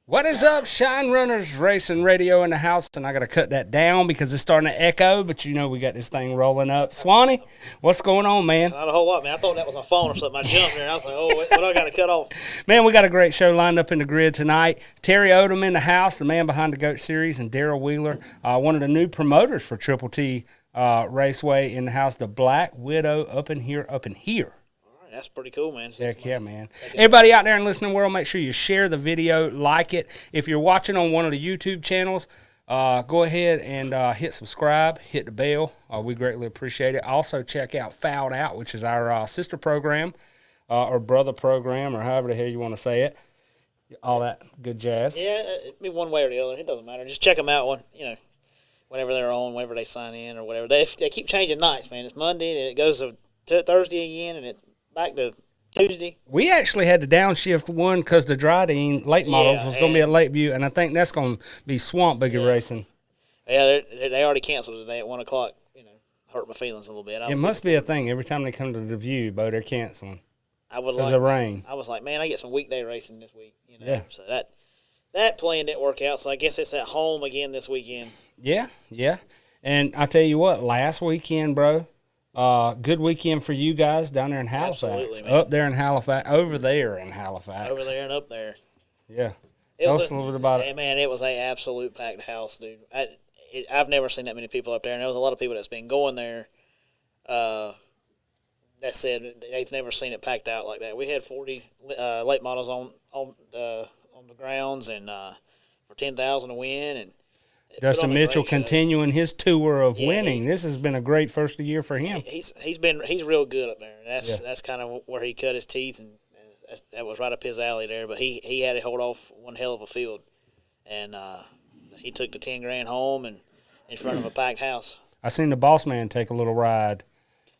What is up, Shine Runners Racing Radio in the house? And I got to cut that down because it's starting to echo, but you know we got this thing rolling up. Swanee, what's going on, man? Not a whole lot, man. I thought that was my phone or something. I jumped there, and I was like, oh, what do I got to cut off? Man, we got a great show lined up in the grid tonight. Terry Odom in the house, the man behind the GOAT Series, and Daryl Wheeler, one of the new promoters for Triple T Raceway in the house, the Black Widow up in here. That's pretty cool, man. Heck yeah, man. Everybody out there in the listening world, make sure you share the video, like it. If you're watching on one of the YouTube channels, go ahead and hit subscribe, hit the bell. We greatly appreciate it. Also, check out Fouled Out, which is our sister program or brother program or however the hell you want to say it. All that good jazz. Yeah, it be one way or the other. It doesn't matter. Just check them out whenever they're on, whenever they sign in or whatever. They keep changing nights, man. It's Monday, and it goes to Thursday again, and it back to Tuesday. We actually had to downshift one because the Dryden late models was going to be at Lakeview, and I think that's going to be Swamp Buggy Racing. Yeah, they already canceled today at 1 o'clock. Hurt my feelings a little bit. It must be a thing. Every time they come to the View, Bo, they're canceling because of rain. I was like, man, I get some weekday racing this week. Yeah. So that plan didn't work out, so I guess it's at home again this weekend. Yeah. And I tell you what, last weekend, bro, good weekend for you guys down there in Halifax. Absolutely, man. Up there in Halifax. Over there in Halifax. Over there and up there. Yeah. Tell us a little bit about it. Man, it was an absolute packed house, dude. I've never seen that many people up there, and there was a lot of people that's been going there that said they've never seen it packed out like that. We had 40 late models on the grounds and for $10,000 to win, and Dustin Mitchell continuing his tour of winning. This has been a great first year for him. He's real good up there. That's kind of where he cut his teeth, and that was right up his alley there. But he had to hold off one hell of a field, and he took the $10,000 home and in front of a packed house. I seen the boss man take a little ride,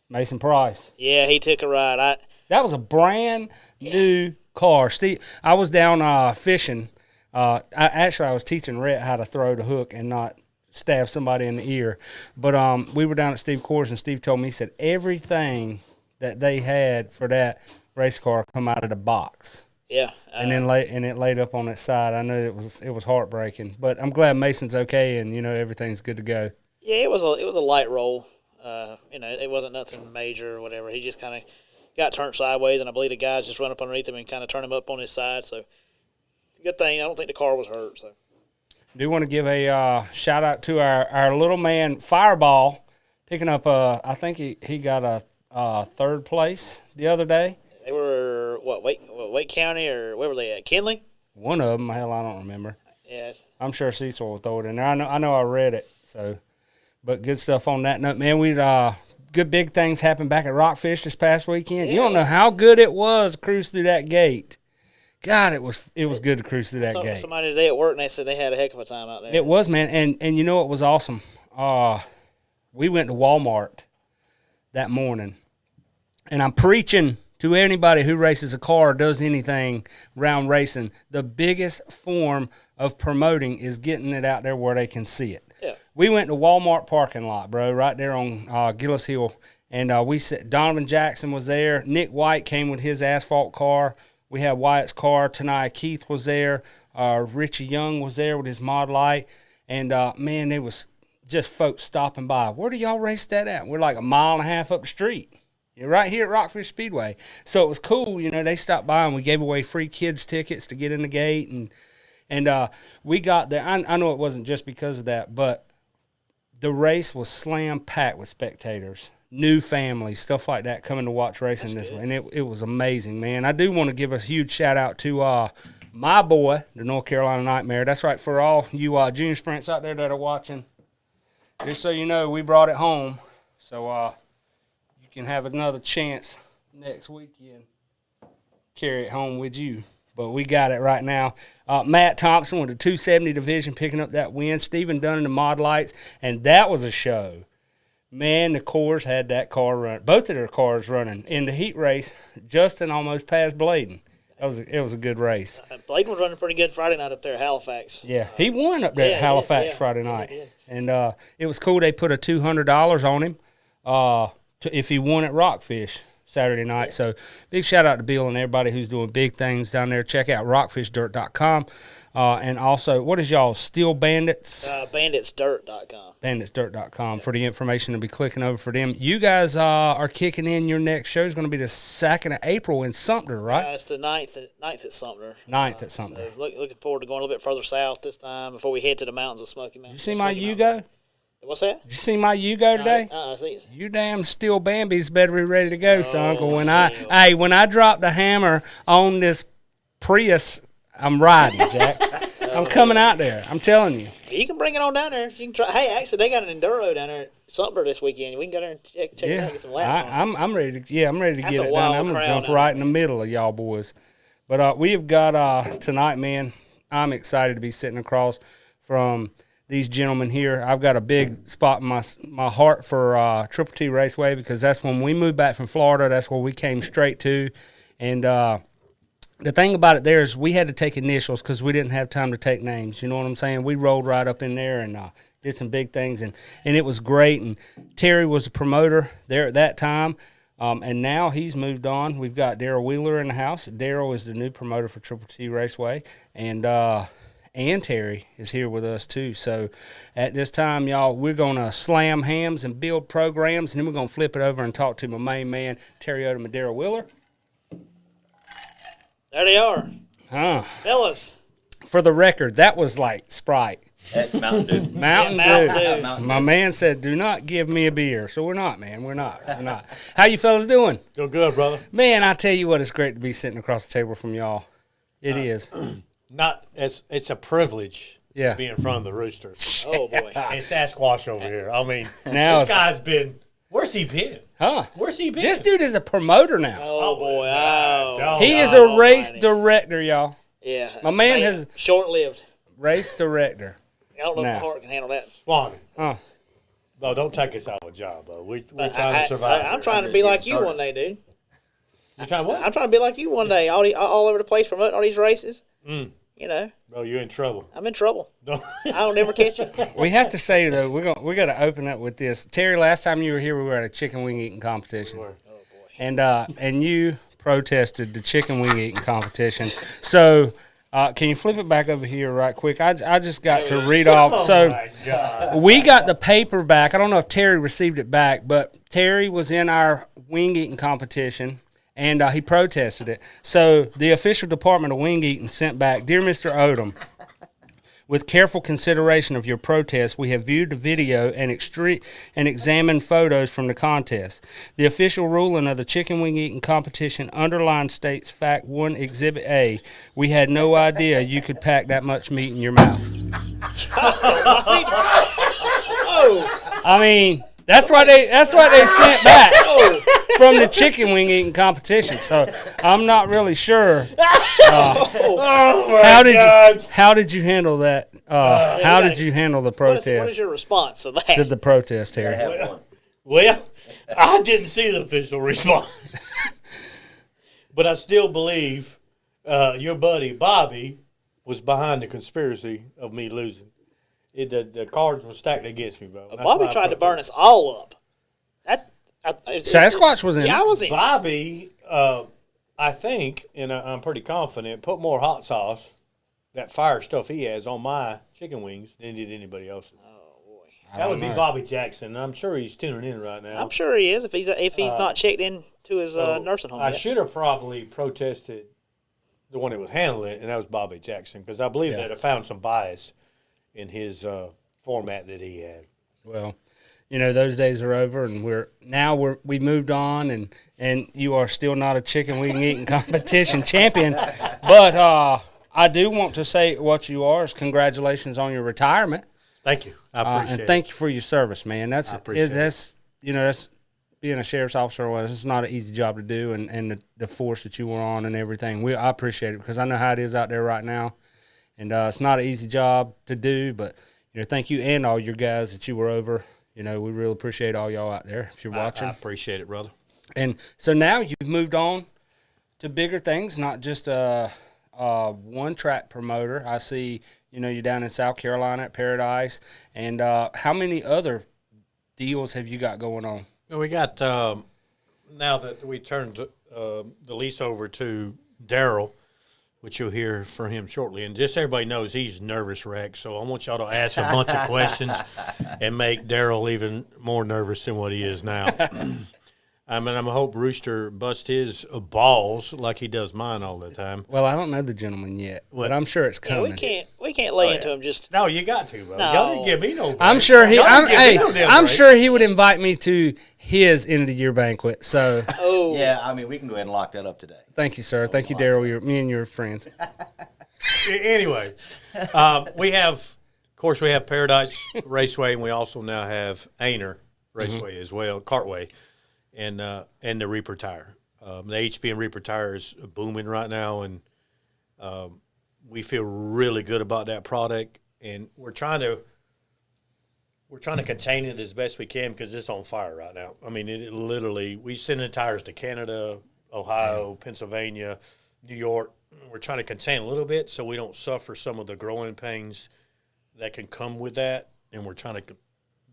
Mason Price. Yeah, he took a ride. That was a brand new car. Steve, I was down fishing. I was teaching Rhett how to throw the hook and not stab somebody in the ear. But we were down at Steve Coors, and Steve told me, he said, everything that they had for that race car come out of the box. Yeah. And it laid up on its side. I know it was heartbreaking. But I'm glad Mason's okay and, everything's good to go. Yeah, it was a light roll. It wasn't nothing major or whatever. He just kind of got turned sideways, and I believe the guys just run up underneath him and kind of turn him up on his side, so good thing. I don't think the car was hurt. So, do want to give a shout out to our little man Fireball, picking up. I think he got a third place the other day. They were Wake County or where were they at? Kinley. One of them, hell, I don't remember. Yes. I'm sure Cecil will throw it in there. I know I read it. So, but good stuff on that note, man. We good big things happened back at Rockfish this past weekend. You don't know how good it was to cruise through that gate. God, it was good to cruise through that gate. I talked to somebody today at work, and they said they had a heck of a time out there. It was, man, and you know what was awesome? We went to Walmart that morning, and I'm preaching to anybody who races a car or does anything around racing. The biggest form of promoting is getting it out there where they can see it. Yeah. We went to Walmart parking lot, bro, right there on Gillis Hill, and Donovan Jackson was there. Nick White came with his asphalt car. We had Wyatt's car. Tanaya Keith was there. Richie Young was there with his Mod Light. And, man, there was just folks stopping by. Where do y'all race that at? We're like a mile and a half up the street. You're right here at Rockfish Speedway. So it was cool. They stopped by, and we gave away free kids tickets to get in the gate. And we got there. I know it wasn't just because of that, but the race was slam-packed with spectators. New families, stuff like that, coming to watch racing this way. And it was amazing, man. I do want to give a huge shout-out to my boy, the North Carolina Nightmare. That's right, for all you junior sprints out there that are watching. Just so you know, we brought it home. So you can have another chance next weekend. Carry it home with you. But we got it right now. Matt Thompson with the 270 division picking up that win. Stephen Dunn in the Mod Lights. And that was a show. Man, the Coors had that car run. Both of their cars running. In the heat race, Justin almost passed Bladen. It was a good race. Bladen was running pretty good Friday night up there at Halifax. Yeah, he won up there at Halifax Friday night. And it was cool. They put a $200 on him if he won at Rockfish. Saturday night. So big shout out to Bill and everybody who's doing big things down there. Check out rockfishdirt.com. And also, what is y'all, Steel Bandits? Banditsdirt.com. Banditsdirt.com for the information to be clicking over for them. You guys are kicking in. Your next show is going to be the 2nd of April in Sumter, right? It's the 9th at Sumter. 9th at Sumter. So looking forward to going a little bit further south this time before we head to the mountains of Smoky Mountain. Did you see my Yugo? What's that? Did you see my Yugo today? I see. You damn Steel Bambies better be ready to go, son. When I drop the hammer on this Prius, I'm riding, Jack. I'm coming out there. I'm telling you. You can bring it on down there. You can try. Hey, actually, they got an enduro down there at Sumter this weekend. We can go there and check it out, get some laps on. I'm ready to. Yeah, I'm ready to That's get a it done. I'm wild gonna crowd jump right in the middle of y'all boys. But we have got tonight, man. I'm excited to be sitting across from these gentlemen here. I've got a big spot in my heart for Triple T Raceway because that's when we moved back from Florida. That's where we came straight to, and the thing about it there is we had to take initials because we didn't have time to take names. You know what I'm saying? We rolled right up in there and did some big things, and it was great. And Terry was a promoter there at that time, and now he's moved on. We've got Daryl Wheeler in the house. Daryl is the new promoter for Triple T Raceway, and Terry is here with us too. So at this time, y'all, we're going to slam hams and build programs, and then we're going to flip it over and talk to my main man, Terry Odom and Daryl Wheeler. There they are. Fellas. For the record, that was like Sprite. That's Mountain Dew. Mountain Dew. My man said, do not give me a beer. So we're not, man. We're not. How you fellas doing? Doing good, brother. Man, I tell you what, it's great to be sitting across the table from y'all. It is. It's a privilege to be in front of the rooster. Oh, boy. And Sasquatch over here. I mean, now this guy's been, where's he been? Where's he been? This dude is a promoter now. Oh, boy. Oh. He is a race director, y'all. Yeah. My man has short-lived. Race director. I don't know if my heart can handle that. Swanee. No, don't take us out of a job, bro. We're trying to survive. I'm trying to be like you one day, dude. You trying what? I'm trying to be like you one day. All over the place promoting all these races. You know. Bro, you're in trouble. I'm in trouble. I don't ever catch you. We have to say, though, we got to open up with this. Terry, last time you were here, we were at a chicken wing eating competition. Oh, boy. And you protested the chicken wing eating competition. So can you flip it back over here right quick? I just got to read off. My God. We got the paper back. I don't know if Terry received it back, but Terry was in our wing eating competition, and he protested it. So the official department of wing eating sent back, Dear Mr. Odom, with careful consideration of your protest, we have viewed the video and examined photos from the contest. The official ruling of the chicken wing eating competition underlined states Fact 1 Exhibit A. We had no idea you could pack that much meat in your mouth. I mean, that's what they sent back from the chicken wing eating competition. So I'm not really sure. How did you handle that? How did you handle the protest? What is your response to that? To the protest, Terry? Well, I didn't see the official response. But I still believe your buddy Bobby was behind the conspiracy of me losing. The cards were stacked against me, bro. Bobby tried to burn us all up. Sasquatch was in it. Yeah, I was in. Bobby, I think, and I'm pretty confident, put more hot sauce, that fire stuff he has, on my chicken wings than he did anybody else's. Oh, boy. That would be Bobby Jackson. I'm sure he's tuning in right now. I'm sure he is if he's not checked in to his nursing home I yet. should have probably protested the one that was handling it, and that was Bobby Jackson, because I believe that I found some bias in his format that he had. Well, you know, those days are over, and we moved on, and you are still not a chicken wing eating competition champion. But I do want to say what you are is congratulations on your retirement. Thank you. I appreciate it. And thank you for your service, man. That's being a sheriff's officer. It's not an easy job to do, and the force that you were on and everything. I appreciate it because I know how it is out there right now. And it's not an easy job to do, but, you know, thank you and all your guys that you were over. You know, we really appreciate all y'all out there if you're watching. I appreciate it, brother. And so now you've moved on to bigger things, not just a one-track promoter. I see, you know, you're down in South Carolina at Paradise. And how many other deals have you got going on? We got now that we turned the lease over to Daryl, which you'll hear from him shortly, and just so everybody knows he's nervous wreck, so I want y'all to ask a bunch of questions and make Daryl even more nervous than what he is now. I mean, I hope Rooster busts his balls like he does mine all the time. Well, I don't know the gentleman yet, but I'm sure it's coming. We can't lay into him just. No, you got to, bro. No. Y'all didn't give me no break. I'm sure I'm break. sure he would invite me to his end of the year banquet. So Yeah, I mean, we can go ahead and lock that up today. thank you, sir. Thank you, Daryl. Me and your friends. Anyway, we have Paradise Raceway, and we also now have Ainer Raceway as well, Cartway, and the Reaper Tire. The HBM Reaper Tire is booming right now, and we feel really good about that product, and we're trying to contain it as best we can because it's on fire right now. I mean, it literally, we send the tires to Canada, Ohio, Pennsylvania, New York. We're trying to contain a little bit so we don't suffer some of the growing pains that can come with that, and we're trying to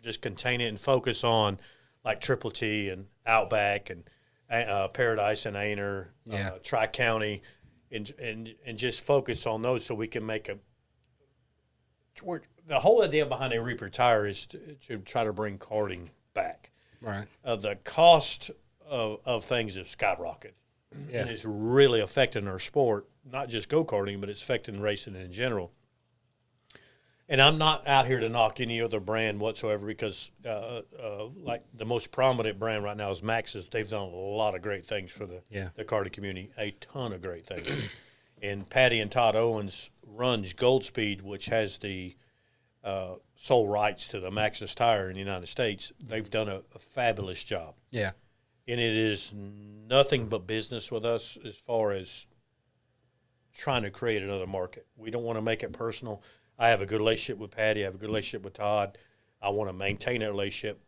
just contain it and focus on like Triple T and Outback and Paradise and Ainer, Tri-County, and just focus on those so we can make the whole idea behind a Reaper Tire is to try to bring karting back. Right. The cost of things has skyrocketed. Yeah. And it's really affecting our sport, not just go-karting, but it's affecting racing in general. And I'm not out here to knock any other brand whatsoever because, like, the most prominent brand right now is Maxxis. They've done a lot of great things for the karting community, a ton of great things. And Patty and Todd Owens runs Goldspeed, which has the sole rights to the Maxxis tire in the United States. They've done a fabulous job. Yeah. And it is nothing but business with us as far as trying to create another market. We don't want to make it personal. I have a good relationship with Patty. I have a good relationship with Todd. I want to maintain that relationship.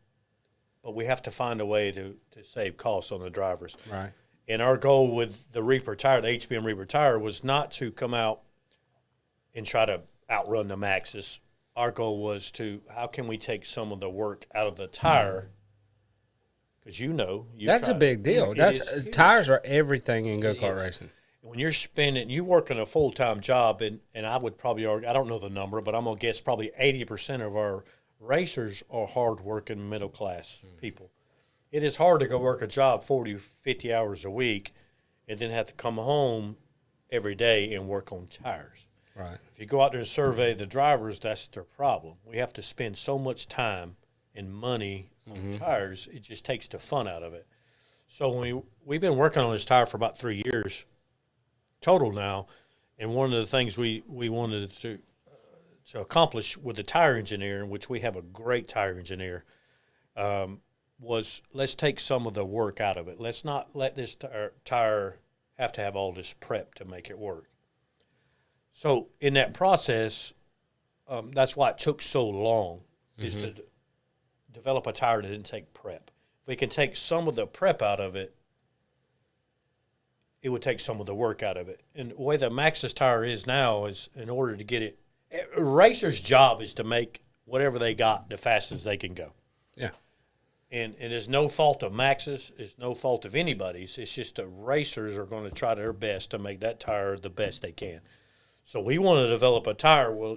But we have to find a way to save costs on the drivers. Right. And our goal with the Reaper Tire, the HBM Reaper Tire, was not to come out and try to outrun the Maxxis. Our goal was how can we take some of the work out of the tire? Because that's a big deal. Tires are everything in go-kart racing. When you're you working a full-time job, and I would probably argue, I don't know the number, but I'm going to guess probably 80% of our racers are hard-working middle-class people. It is hard to go work a job 40, 50 hours a week and then have to come home every day and work on tires. Right. If you go out there and survey the drivers, that's their problem. We have to spend so much time and money on tires, it just takes the fun out of it. So we've been working on this tire for about 3 years total now, and one of the things we wanted to accomplish with the tire engineer, which we have a great tire engineer, was let's take some of the work out of it. Let's not let this tire have to have all this prep to make it work. So in that process, that's why it took so long, is to develop a tire that didn't take prep. If we can take some of the prep out of it, it would take some of the work out of it. And the way the Maxxis tire is now is in order to get it, a racer's job is to make whatever they got the fastest they can go. Yeah. And it's no fault of Maxxis. It's no fault of anybody's. It's just the racers are going to try their best to make that tire the best they can. So we want to develop a tire where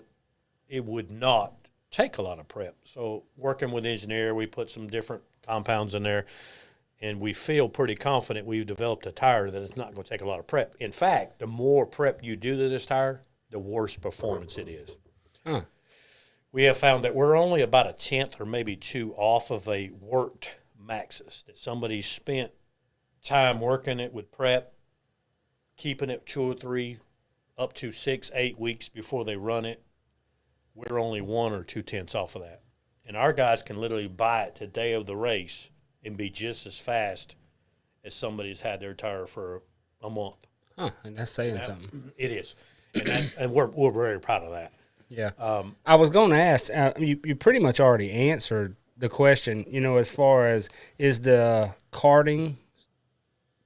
it would not take a lot of prep. So working with the engineer, we put some different compounds in there, and we feel pretty confident we've developed a tire that is not going to take a lot of prep. In fact, the more prep you do to this tire, the worse performance it is. Huh. We have found that we're only about a tenth or maybe two off of a worked Maxxis, that somebody spent time working it with prep, keeping it 2 or 3, up to 6, 8 weeks before they run it. We're only 1 or 2 tenths off of that. And our guys can literally buy it the day of the race and be just as fast as somebody's had their tire for a month. Huh, and that's saying something. It is. And we're very proud of that. Yeah. I was going to ask, you pretty much already answered the question, as far as is the karting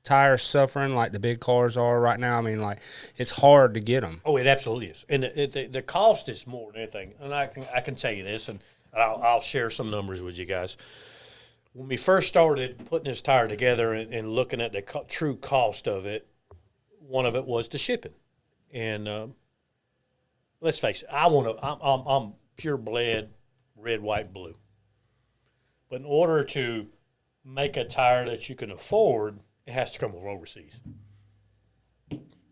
tires suffering like the big cars are right now? I mean, like, it's hard to get them. Oh, it absolutely is. And the cost is more than anything. And I can tell you this, and I'll share some numbers with you guys. when we first started putting this tire together and looking at the true cost of it, one of it was the shipping. And let's face it, I'm pure bled red, white, blue. But in order to make a tire that you can afford, it has to come from overseas.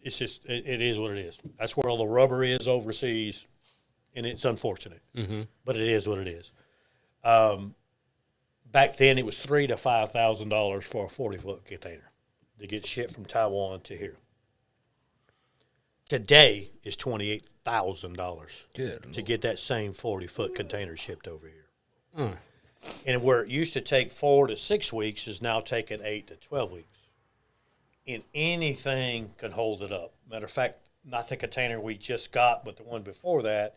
It's just, it is what it is. That's where all the rubber is overseas, and it's unfortunate. Mm-hmm. But it is what it is. Back then, it was $3,000 to $5,000 for a 40-foot container to get shipped from Taiwan to here. Today is $28,000 to get that same 40-foot container shipped over here. And where it used to take 4 to 6 weeks is now taking 8 to 12 weeks. And anything can hold it up. Matter of fact, not the container we just got, but the one before that,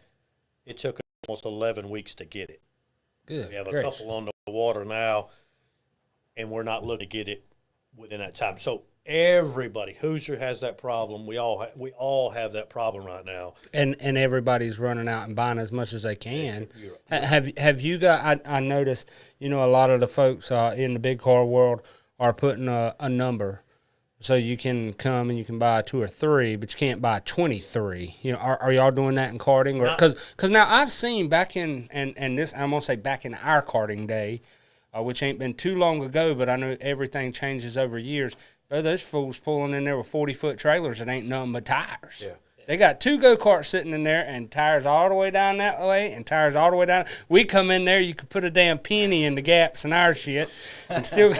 it took almost 11 weeks to get it. Good. We have a couple on the water now, and we're not looking to get it within that time. So everybody, Hoosier has that problem. We all have that problem right now. And everybody's running out and buying as much as they can. Have you got? I noticed. A lot of the folks in the big car world are putting a number, so you can come and you can buy 2 or 3, but you can't buy 23. Are y'all doing that in karting? Or because now I've seen back in and this I'm gonna say back in our karting day, which ain't been too long ago, but I know everything changes over years. Those fools pulling in there with 40-foot trailers that ain't nothing but tires. Yeah. They got 2 go-karts sitting in there and tires all the way down that way and tires all the way down. We come in there, you could put a damn penny in the gaps in our shit. And still,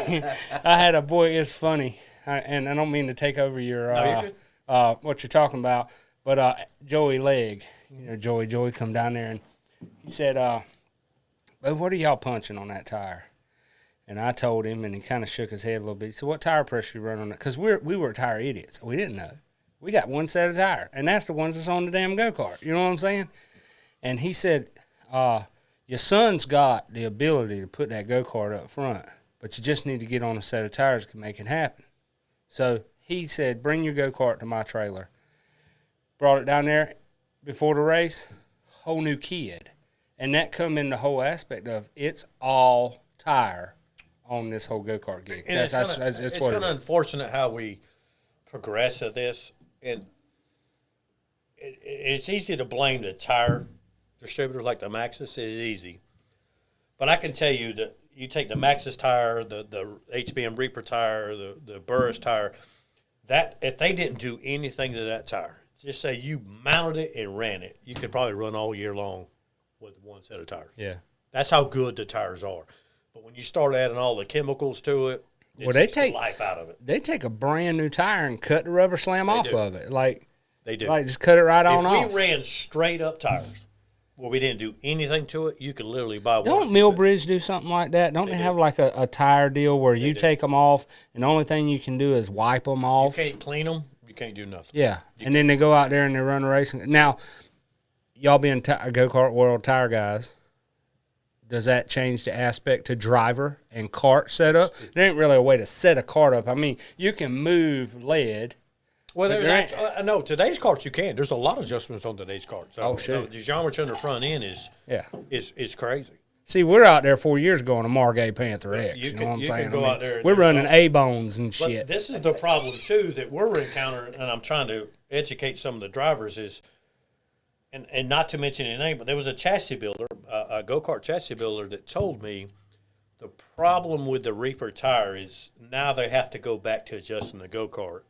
I had a boy, it's funny, and I don't mean to take over your what you're talking about, but Joey Legg, Joey come down there and he said, what are y'all punching on that tire? And I told him, and he kind of shook his head a little bit. He said, what tire pressure you run on it? Because we were tire idiots. We didn't know. We got one set of tire, and that's the ones that's on the damn go-kart. You know what I'm saying? And he said, your son's got the ability to put that go-kart up front, but you just need to get on a set of tires to make it happen. So he said, bring your go-kart to my trailer. Brought it down there before the race, whole new kid. And that come in the whole aspect of it's all tire on this whole go-kart gig. And it's kind of unfortunate how we progress at this. And it's easy to blame the tire distributor like the Maxxis. It is easy. But I can tell you that you take the Maxxis tire, the HBM Reaper tire, the Burris tire, that if they didn't do anything to that tire, just say you mounted it and ran it, you could probably run all year long with one set of tires. Yeah. That's how good the tires are. But when you start adding all the chemicals to it, they take the life out of it. They take a brand new tire and cut the rubber slam off of it. Like they do. Like just cut it right on off. If we ran straight up tires where we didn't do anything to it, you could literally buy one. Don't Millbridge do something like that? Don't they have like a tire deal where you take them off and the only thing you can do is wipe them off? You can't clean them. You can't do nothing. Yeah. And then they go out there and they run a race. Now, y'all being go-kart world tire guys, does that change the aspect to driver and cart setup? There ain't really a way to set a cart up. I mean, you can move lead. Well, no, today's carts you can. There's a lot of adjustments on today's carts. So, the geometry on the front end is crazy. See, we're out there 4 years ago on a Margay Panther X. You know what I'm saying? Go out there we're running A-bones and shit. This is the problem, too, that we're encountering, and I'm trying to educate some of the drivers is, and not to mention any name, but there was a chassis builder, a go-kart chassis builder that told me the problem with the Reaper tire is now they have to go back to adjusting the go-kart.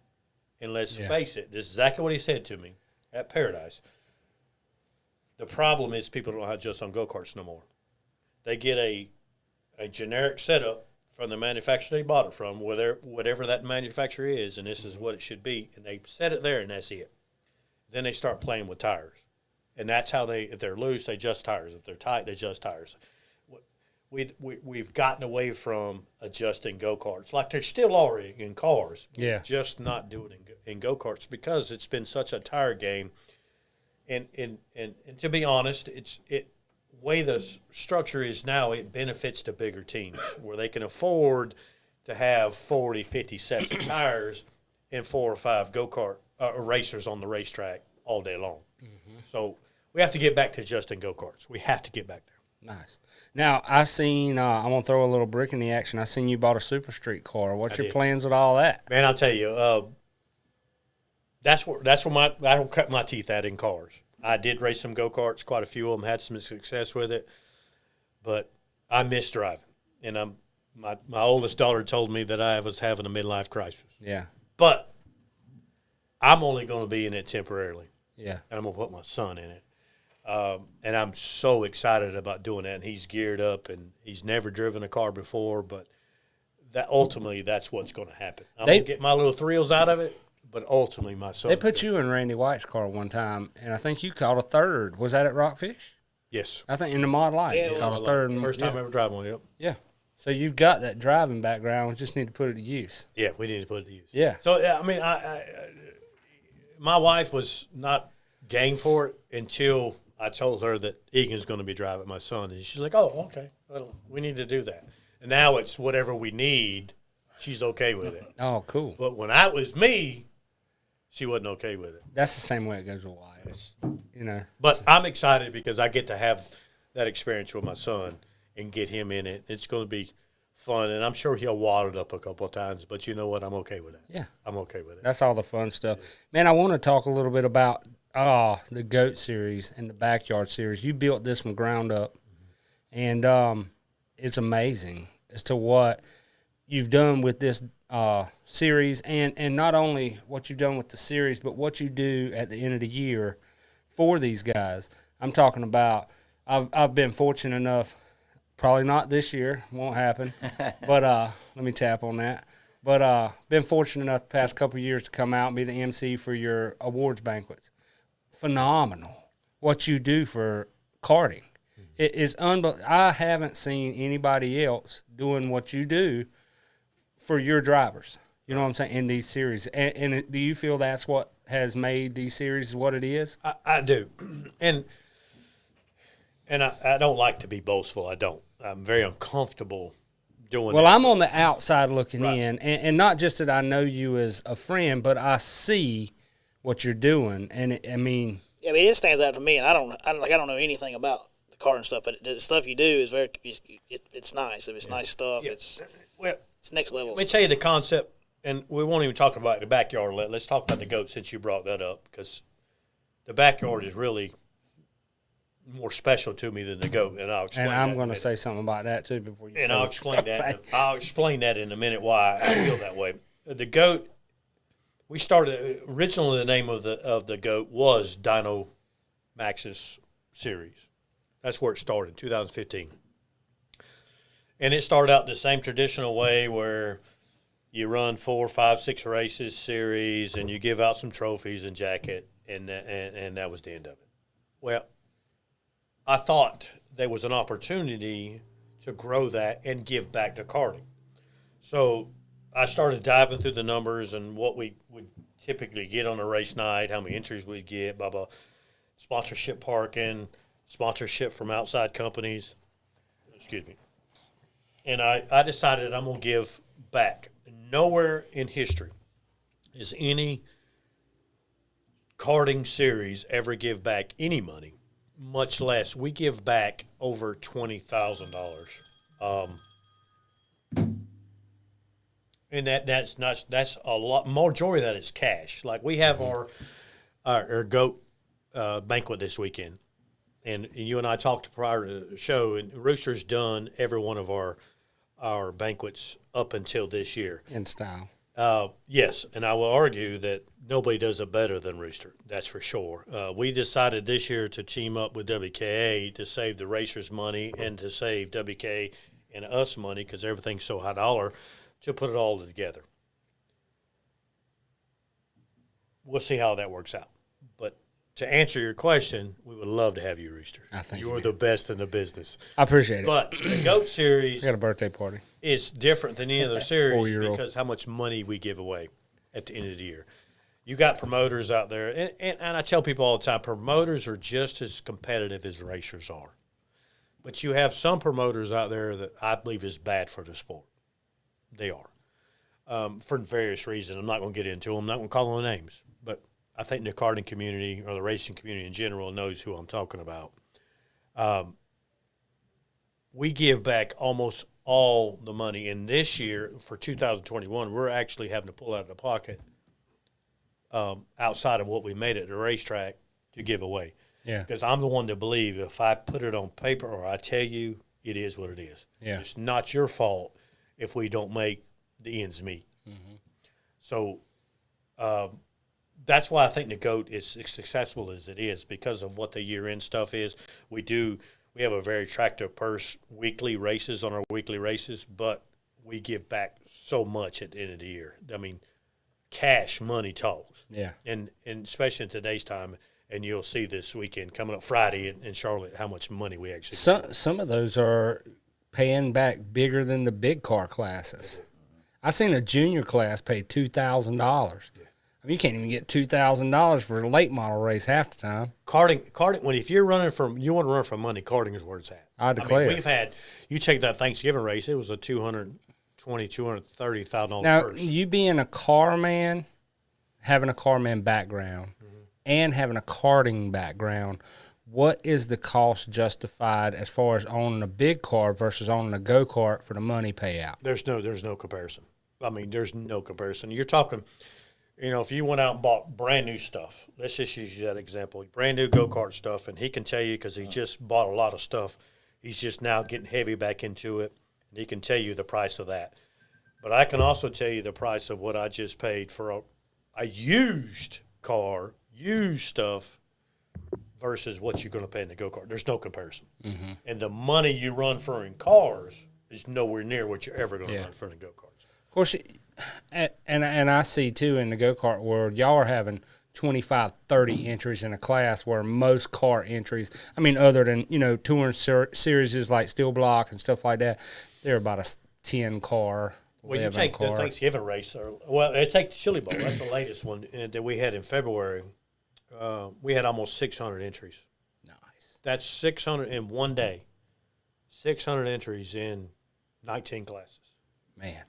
And let's face it, this is exactly what he said to me at Paradise. The problem is people don't know how to adjust on go-karts no more. They get a generic setup from the manufacturer they bought it from, whatever that manufacturer is, and this is what it should be, and they set it there, and that's it. Then they start playing with tires. And that's how if they're loose, they adjust tires. If they're tight, they adjust tires. We've gotten away from adjusting go-karts. Like they still are in cars. Yeah. Just not doing it in go-karts because it's been such a tire game. And to be honest, way the structure is now, it benefits the bigger teams where they can afford to have 40, 50 sets of tires and 4 or 5 go-kart racers on the racetrack all day long. Mm-hmm. So we have to get back to adjusting go-karts. We have to get back there. Nice. Now, I seen, I'm going to throw a little brick in the action. I seen you bought a Super Street car. What's your plans with all that? Man, I'll tell you, that's where I don't cut my teeth at in cars. I did race some go-karts, quite a few of them, had some success with it, but I miss driving. And my oldest daughter told me that I was having a midlife crisis. Yeah. But I'm only going to be in it temporarily. Yeah. And I'm going to put my son in it. And I'm so excited about doing that. And he's geared up, and he's never driven a car before, but ultimately that's what's going to happen. I'm going to get my little thrills out of it, but ultimately my son. They put you in Randy White's car one time, and I think you caught a third. Was that at Rockfish? Yes. I think in the Mod Light, you caught a third. First time ever driving one, yep. Yeah. So you've got that driving background. We just need to put it to use. Yeah, we need to put it to use. Yeah. So, I mean, my wife was not game for it until I told her that Egan's going to be driving my son. And she's like, oh, okay. Well, we need to do that. And now it's whatever we need. She's okay with it. Oh, cool. But when I was me, she wasn't okay with it. That's the same way it goes with Wyatt. You know. But I'm excited because I get to have that experience with my son and get him in it. It's going to be fun, and I'm sure he'll wad it up a couple of times. But you know what? I'm okay with that. Yeah. I'm okay with it. That's all the fun stuff. Man, I want to talk a little bit about the GOAT series and the Backyard series. You built this from ground up, and it's amazing as to what you've done with this series, and not only what you've done with the series, but what you do at the end of the year for these guys. I'm talking about I've been fortunate enough, probably not this year, won't happen, but let me tap on that. But been fortunate enough the past couple of years to come out and be the MC for your awards banquets. Phenomenal what you do for karting. It is unbelievable. I haven't seen anybody else doing what you do for your drivers. You know what I'm saying? In these series. And do you feel that's what has made these series what it is? I do. And I don't like to be boastful. I don't. I'm very uncomfortable doing that. Well, I'm on the outside looking in, and not just that I know you as a friend, but I see what you're doing. And, it stands out to me, and I don't know anything about the car and stuff, but the stuff you do is it's nice. It's nice stuff. Yeah. It's next level. Let me tell you the concept, and we won't even talk about the backyard. Let's talk about the GOAT since you brought that up, because the backyard is really more special to me than the GOAT, and I'll explain. And I'm going to say something about that too before you. And I'll explain that. I'll explain that in a minute why I feel that way. The GOAT, we started originally. The name of the GOAT was Dyno Maxxis Series. That's where it started, 2015. And it started out the same traditional way where you run 4, 5, 6 races series, and you give out some trophies and jacket, and that was the end of it. Well, I thought there was an opportunity to grow that and give back to karting. So I started diving through the numbers and what we would typically get on a race night, how many entries we'd get, blah, blah, sponsorship parking, sponsorship from outside companies. Excuse me. And I decided I'm going to give back. Nowhere in history is any karting series ever give back any money, much less we give back over $20,000. And that's a lot. Majority of that is cash. Like we have our GOAT banquet this weekend, and you and I talked prior to the show, and Rooster's done every one of our banquets up until this year. In style. Yes, and I will argue that nobody does it better than Rooster. That's for sure. We decided this year to team up with WKA to save the racers money and to save WK and us money because everything's so high dollar, to put it all together. We'll see how that works out. But to answer your question, we would love to have you, Rooster. I think you're the best in the business. I appreciate it. But the GOAT series I got a birthday party. Is different than any other series 4-year-old. because how much money we give away at the end of the year. You got promoters out there, and I tell people all the time, promoters are just as competitive as racers are. But you have some promoters out there that I believe is bad for the sport. They are. For various reasons. I'm not going to get into them. I'm not going to call them names. But I think the karting community or the racing community in general knows who I'm talking about. we give back almost all the money. And this year, for 2021, we're actually having to pull out of the pocket outside of what we made at the racetrack to give away. Yeah. Because I'm the one to believe if I put it on paper or I tell you, it is what it is. Yeah. It's not your fault if we don't make the ends meet. Mm-hmm. So that's why I think the GOAT is as successful as it is, because of what the year-end stuff is. We have a very attractive purse, weekly races on our weekly races, but we give back so much at the end of the year. I mean, cash money talks. Yeah. And especially in today's time, and you'll see this weekend coming up Friday in Charlotte how much money we actually Some of those are paying back bigger than the big car classes. I seen a junior class pay $2,000. I mean, you can't even get $2,000 for a late model race half the time. Karting. When if you're running you want to run for money, karting is where it's at. I declare. I mean, we've had you check that Thanksgiving race. It was a $230,000 Now, purse. you being a car man, having a car man background, and having a karting background, what is the cost justified as far as owning a big car versus owning a go-kart for the money payout? There's no comparison. I mean, there's no comparison. You're talking, if you went out and bought brand new stuff, let's just use that example, brand new go-kart stuff, and he can tell you because he just bought a lot of stuff. He's just now getting heavy back into it, and he can tell you the price of that. But I can also tell you the price of what I just paid for a used car, used stuff, versus what you're going to pay in the go-kart. There's no comparison. Mm-hmm. And the money you run for in cars is nowhere near what you're ever going to run for in the go-karts. Of course, and I see, too, in the go-kart world, y'all are having 25, 30 entries in a class where most car entries, I mean, other than, touring series like Steel Block and stuff like that, they're about a 10-car. Well, you take the Thanksgiving race, take the Chili Bowl. That's the latest one that we had in February. We had almost 600 entries. Nice. That's 600 in one day. 600 entries in 19 classes. Man.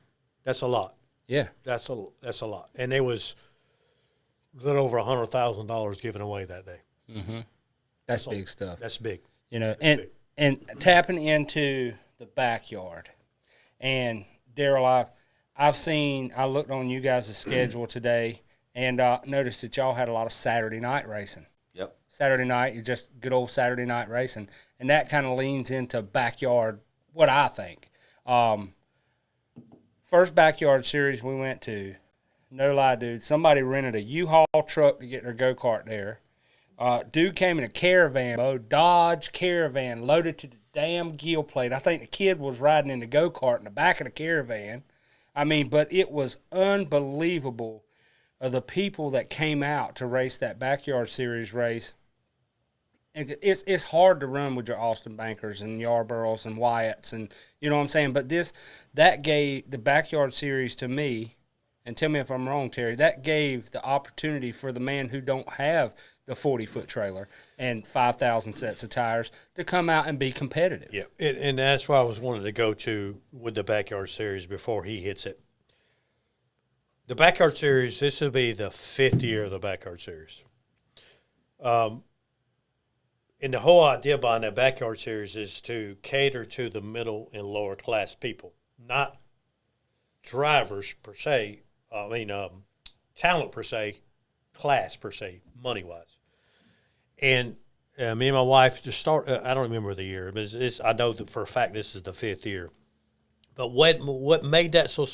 That's a lot. Yeah. That's a lot. And there was a little over $100,000 given away that day. Mm-hmm. That's big stuff. That's big. And tapping into the backyard. And Daryl, I looked on you guys' schedule today and noticed that y'all had a lot of Saturday night racing. Yep. Saturday night, you're just good old Saturday night racing. And that kind of leans into backyard, what I think. First backyard series we went to, no lie, dude, somebody rented a U-Haul truck to get their go-kart there. Dude came in a caravan, Dodge Caravan, loaded to the damn gill plate. I think the kid was riding in the go-kart in the back of the caravan. I mean, but it was unbelievable of the people that came out to race that backyard series race. It's hard to run with your Austin Bankers and Yarboroughs and Wyatts, and you know what I'm saying. But that gave the backyard series to me, and tell me if I'm wrong, Terry. That gave the opportunity for the man who don't have the 40-foot trailer and 5,000 sets of tires to come out and be competitive. Yeah, and that's why I was wanting to go to with the backyard series before he hits it. The backyard series, this will be the 5th year of the backyard series. And the whole idea behind that backyard series is to cater to the middle and lower class people, not drivers per se. Talent per se, class per se, money wise. And me and my wife to start. I don't remember the year, but I know that for a fact this is the 5th year. But what made that so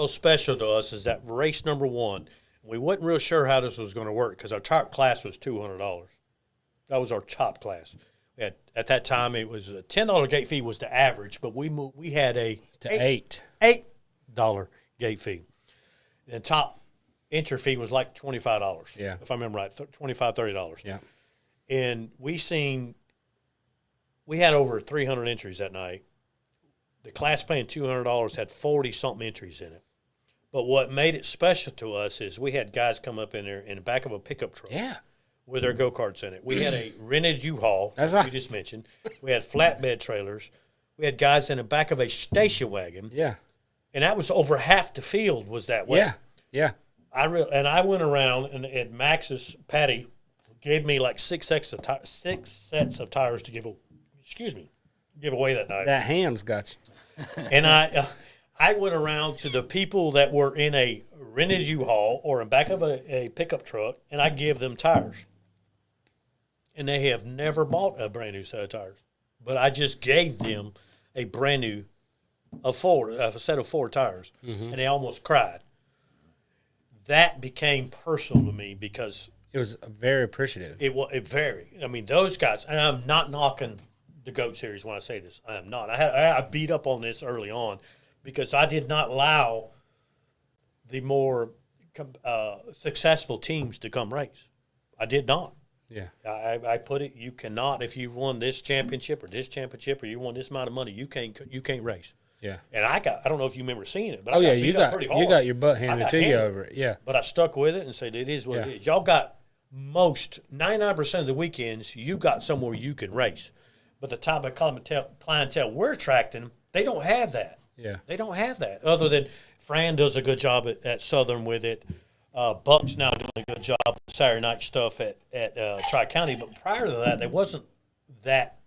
special to us is that race number 1. We wasn't real sure how this was going to work because our top class was $200. That was our top class. At that time, it was a $10 gate fee was the average, but we had a $8 gate fee. And the top entry fee was like $25. Yeah, if I remember right, $25, $30. Yeah, and we had over 300 entries that night. The class paying $200 had 40-something entries in it. But what made it special to us is we had guys come up in there in the back of a pickup truck. Yeah. With their go-karts in it. We had a rented U-Haul, that's right, you just mentioned. We had flatbed trailers. We had guys in the back of a station wagon. Yeah. And that was over half the field was that way. Yeah, yeah. I went around, and at Max's, Patty gave me like 6 sets of tires to give away. Excuse me. give away that night. That ham's got you. And I went around to the people that were in a rented U-Haul or in back of a pickup truck, and I give them tires. And they have never bought a brand new set of tires. But I just gave them a brand new a set of 4 tires, and they almost cried. That became personal to me because it was very appreciative. It very. I mean, those guys, and I'm not knocking the GOAT series when I say this. I am not. I beat up on this early on because I did not allow the more successful teams to come race. I did not. Yeah. I put it, you cannot, if you've won this championship or you won this amount of money, you can't race. Yeah. And I don't know if you remember seeing it, but you got your butt handed to you over it. Yeah. But I stuck with it and said it is what it is. Y'all got 99% of the weekends you got somewhere you can race. But the type of clientele we're attracting, they don't have that. Yeah. They don't have that. Other than Fran does a good job at Southern with it. Buck's now doing a good job with Saturday night stuff at Tri-County. But prior to that, there wasn't that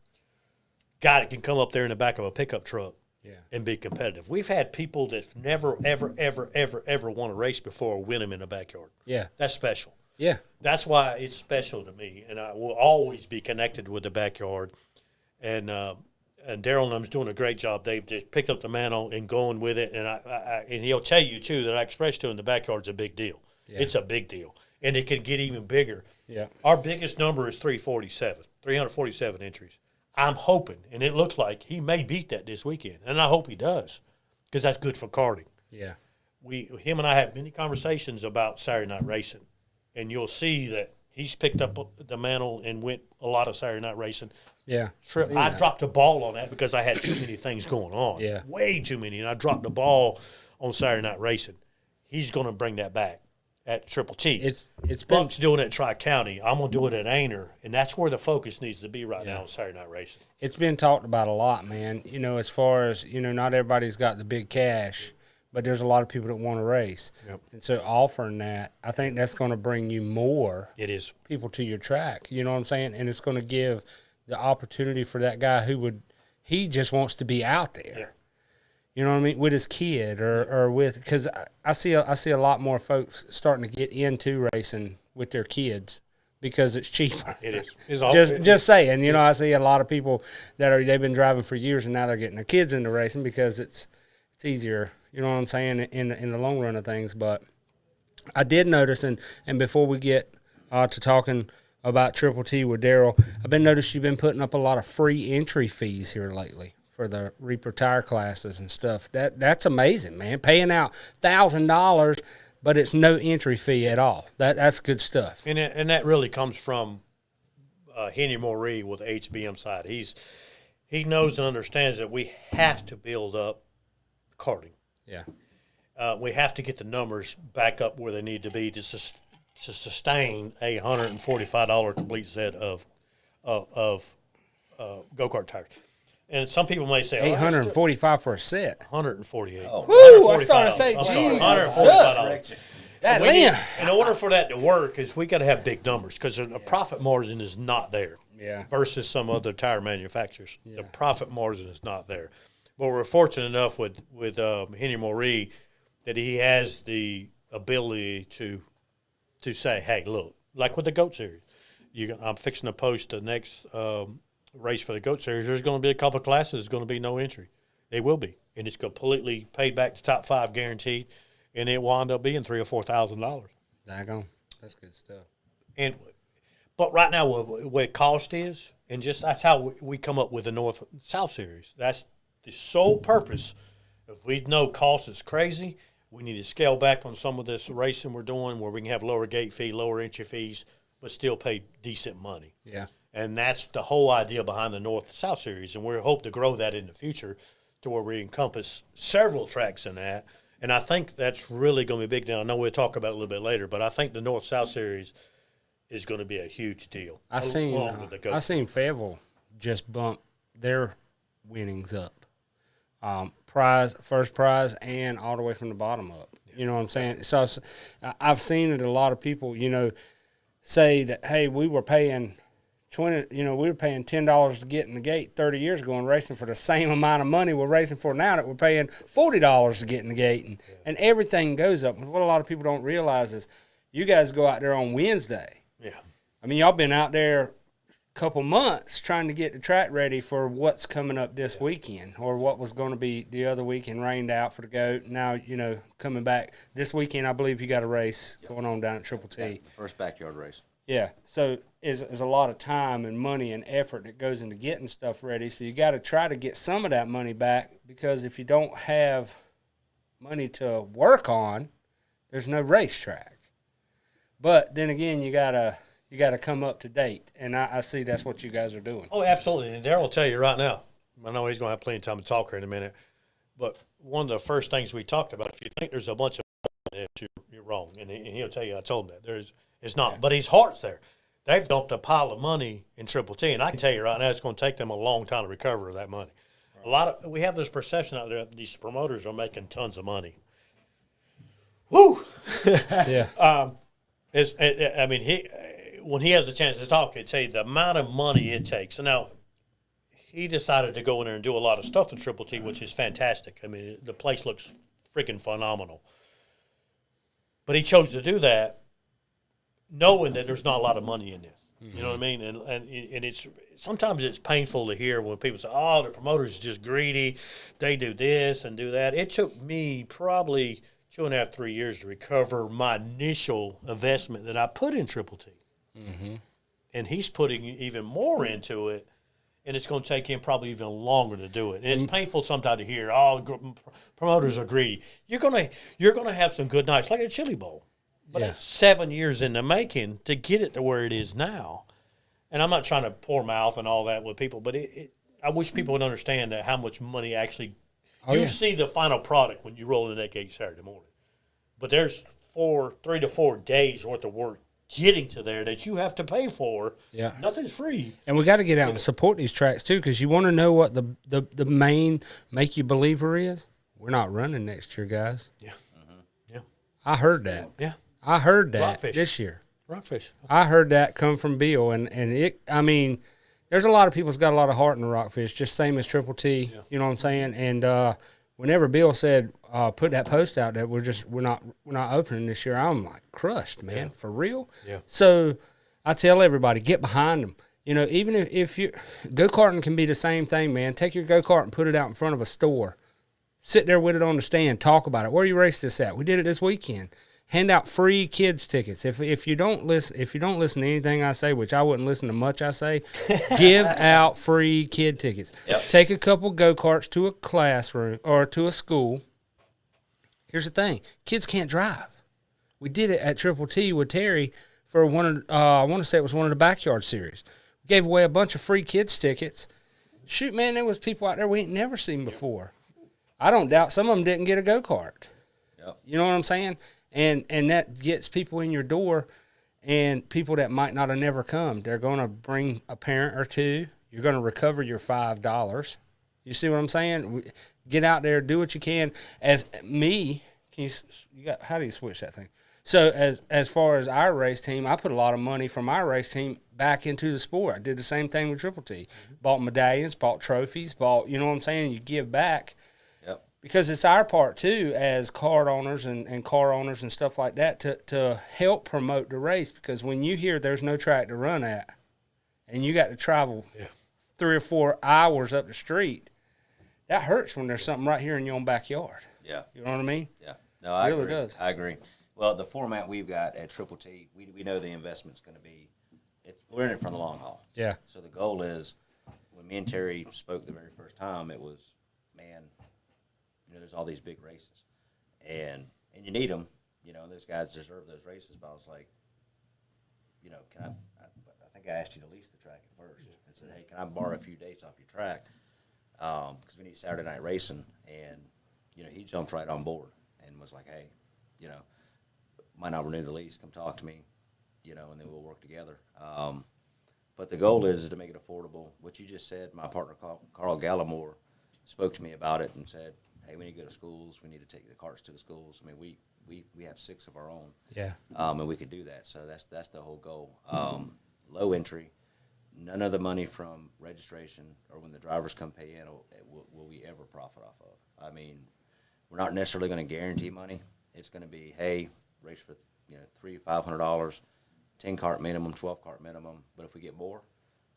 guy that can come up there in the back of a pickup truck and be competitive. We've had people that never, ever, ever, ever, ever won a race before win them in the backyard. Yeah. That's special. Yeah. That's why it's special to me, and I will always be connected with the backyard. And Daryl and them's doing a great job. They've just picked up the mantle and going with it. And and he'll tell you too that I expressed to him the backyard's a big deal. Yeah. It's a big deal, and it can get even bigger. Yeah. Our biggest number is 347 entries. I'm hoping, and it looks like he may beat that this weekend, and I hope he does, because that's good for karting. Yeah. Him and I have many conversations about Saturday night racing, and you'll see that he's picked up the mantle and went a lot of Saturday night racing. Yeah. I dropped the ball on that because I had too many things going on. Yeah. Way too many, and I dropped the ball on Saturday night racing. He's going to bring that back at Triple T. It's Buck's doing it at Tri-County. I'm going to do it at Ainer, and that's where the focus needs to be right now on Saturday night racing. It's been talked about a lot, man. As far as, not everybody's got the big cash, but there's a lot of people that want to race. Yep. And so offering that, I think that's going to bring you more people to your track. You know what I'm saying? And it's going to give the opportunity for that guy he just wants to be out there. Yeah. You know what I mean? With his kid or with, because I see a lot more folks starting to get into racing with their kids because it's cheaper. It is. Just saying, I see a lot of people they've been driving for years and now they're getting their kids into racing because it's easier. You know what I'm saying, in the long run of things. But I did notice, and before we get to talking about Triple T with Daryl, I've been noticed you've been putting up a lot of free entry fees here lately for the Reaper tire classes and stuff. That's amazing, man. Paying out $1,000, but it's no entry fee at all. That's good stuff. And that really comes from Henry Moree with the HBM side. He knows and understands that we have to build up karting. Yeah. We have to get the numbers back up where they need to be to sustain a $145 complete set of go-kart tires. And some people may say, $845 for a set. $148. Oh. Woo! I started to say, $145. That in order for that to work, is we got to have big numbers because the profit margin is not there. Yeah. Versus some other tire manufacturers, the profit margin is not there. But we're fortunate enough with Henry Moree that he has the ability to say, hey, look, like with the GOAT Series, I'm fixing to post the next race for the GOAT Series. There's going to be a couple of classes. There's going to be no entry. They will be, and it's completely paid back to top 5 guaranteed, and it will end up being $3,000 or $4,000. Daggone, that's good stuff. But right now, where cost is, and just that's how we come up with the North South Series. That's the sole purpose. If we know cost is crazy, we need to scale back on some of this racing we're doing where we can have lower gate fee, lower entry fees, but still pay decent money. Yeah. And that's the whole idea behind the North-South Series, and we hope to grow that in the future to where we encompass several tracks in that. And I think that's really going to be big now. I know we'll talk about it a little bit later, but I think the North-South Series is going to be a huge deal. I seen Fayetteville just bump their winnings up. First prize, and all the way from the bottom up. You know what I'm saying? So I've seen it. A lot of people, say that, hey, we were paying we were paying $10 to get in the gate 30 years ago and racing for the same amount of money we're racing for now that we're paying $40 to get in the gate. And everything goes up. And what a lot of people don't realize is you guys go out there on Wednesday. Yeah. I mean, y'all been out there couple months trying to get the track ready for what's coming up this weekend, or what was going to be the other weekend rained out for the goat. Now, coming back this weekend, I believe you got a race going on down at Triple T. Yeah, first backyard race. Yeah, so is a lot of time and money and effort that goes into getting stuff ready. So you got to try to get some of that money back, because if you don't have money to work on, there's no racetrack. But then again, you gotta come up to date, and I see that's what you guys are doing. Oh, absolutely. And Darryl will tell you right now, I know he's going to have plenty of time to talk here in a minute, but one of the first things we talked about, if you think there's a bunch of you're wrong, and he'll tell you I told him that. It's not. Yeah. But his heart's there. They've dumped a pile of money in Triple T, and I can tell you right now it's going to take them a long time to recover that money. Right. We have this perception out there that these promoters are making tons of money. Woo! Yeah. When he has a chance to talk, he'd say the amount of money it takes. So now, he decided to go in there and do a lot of stuff in Triple T, which is fantastic. I mean, the place looks freaking phenomenal. But he chose to do that knowing that there's not a lot of money in this. Mm-hmm. You know what I mean? And it's sometimes it's painful to hear when people say, oh, the promoter's just greedy. They do this and do that. It took me probably 2.5, 3 years to recover my initial investment that I put in Triple T. Mm-hmm. And he's putting even more into it, and it's going to take him probably even longer to do it. And it's painful sometimes to hear, promoters are greedy. You're going to have some good nights, like a Chili Bowl. But it's 7 years in the making to get it to where it is now. And I'm not trying to pour mouth and all that with people, but I wish people would understand that how much money actually see the final product when you roll in that gate Saturday morning. But there's 3 to 4 days worth of work getting to there that you have to pay for. Yeah. Nothing's free. And we got to get out and support these tracks too, because you want to know what the main make you believer is? We're not running next year, guys. Yeah. Mm-hmm. Yeah. I heard that. Yeah. I heard that Rockfish. This year. Rockfish. I heard that come from Bill, and there's a lot of people that's got a lot of heart in the Rockfish, just same as Triple T. Yeah. You know what I'm saying? And whenever Bill said put that post out that we're not opening this year, I'm like crushed, man, for real. Yeah. So I tell everybody, get behind them. Even if you go-karting can be the same thing, man. Take your go-kart and put it out in front of a store. Sit there with it on the stand, talk about it. Where you race this at? We did it this weekend. Hand out free kids tickets. If you don't listen to anything I say, which I wouldn't listen to much I say, give out free kid tickets. Yep. Take a couple go-karts to a classroom or to a school. Here's the thing. Kids can't drive. We did it at Triple T with Terry for I want to say it was one of the backyard series. We gave away a bunch of free kids tickets. Shoot, man, there was people out there we ain't never seen before. I don't doubt some of them didn't get a go-kart. Yep. You know what I'm saying? And that gets people in your door, and people that might not have never come. They're going to bring a parent or two. You're going to recover your $5. You see what I'm saying? Get out there, do what you can. As me, how do you switch that thing? So as far as our race team, I put a lot of money from our race team back into the sport. I did the same thing with Triple T. Bought medallions, bought trophies, you know what I'm saying? You give back. Because it's our part, too, as card owners and car owners and stuff like that, to help promote the race. Because when you hear there's no track to run at and you got to travel 3 or 4 hours up the street, that hurts when there's something right here in your own backyard. Yeah. You know what I mean? Yeah. No, I really agree. Does. I agree. Well, the format we've got at Triple T, we know the investment's going to be we're in it for the long haul. Yeah. So the goal is, when me and Terry spoke the very first time, it was, man, there's all these big races, and you need them. Those guys deserve those races. But I was like, can I think I asked you to lease the track at first, and said, hey, can I borrow a few dates off your track? Because we need Saturday night racing, and he jumped right on board and was like, hey, might not renew the lease. Come talk to me, and then we'll work together. But the goal is to make it affordable. What you just said, my partner Carl Gallimore spoke to me about it and said, hey, we need to go to schools. We need to take the carts to the schools. I mean, we have 6 of our own. Yeah. And we could do that. So that's the whole goal. Low entry, none of the money from registration or when the drivers come pay in will we ever profit off of. I mean, we're not necessarily going to guarantee money. It's going to be, hey, race for $300-500, 10 cart minimum, 12 cart minimum. But if we get more,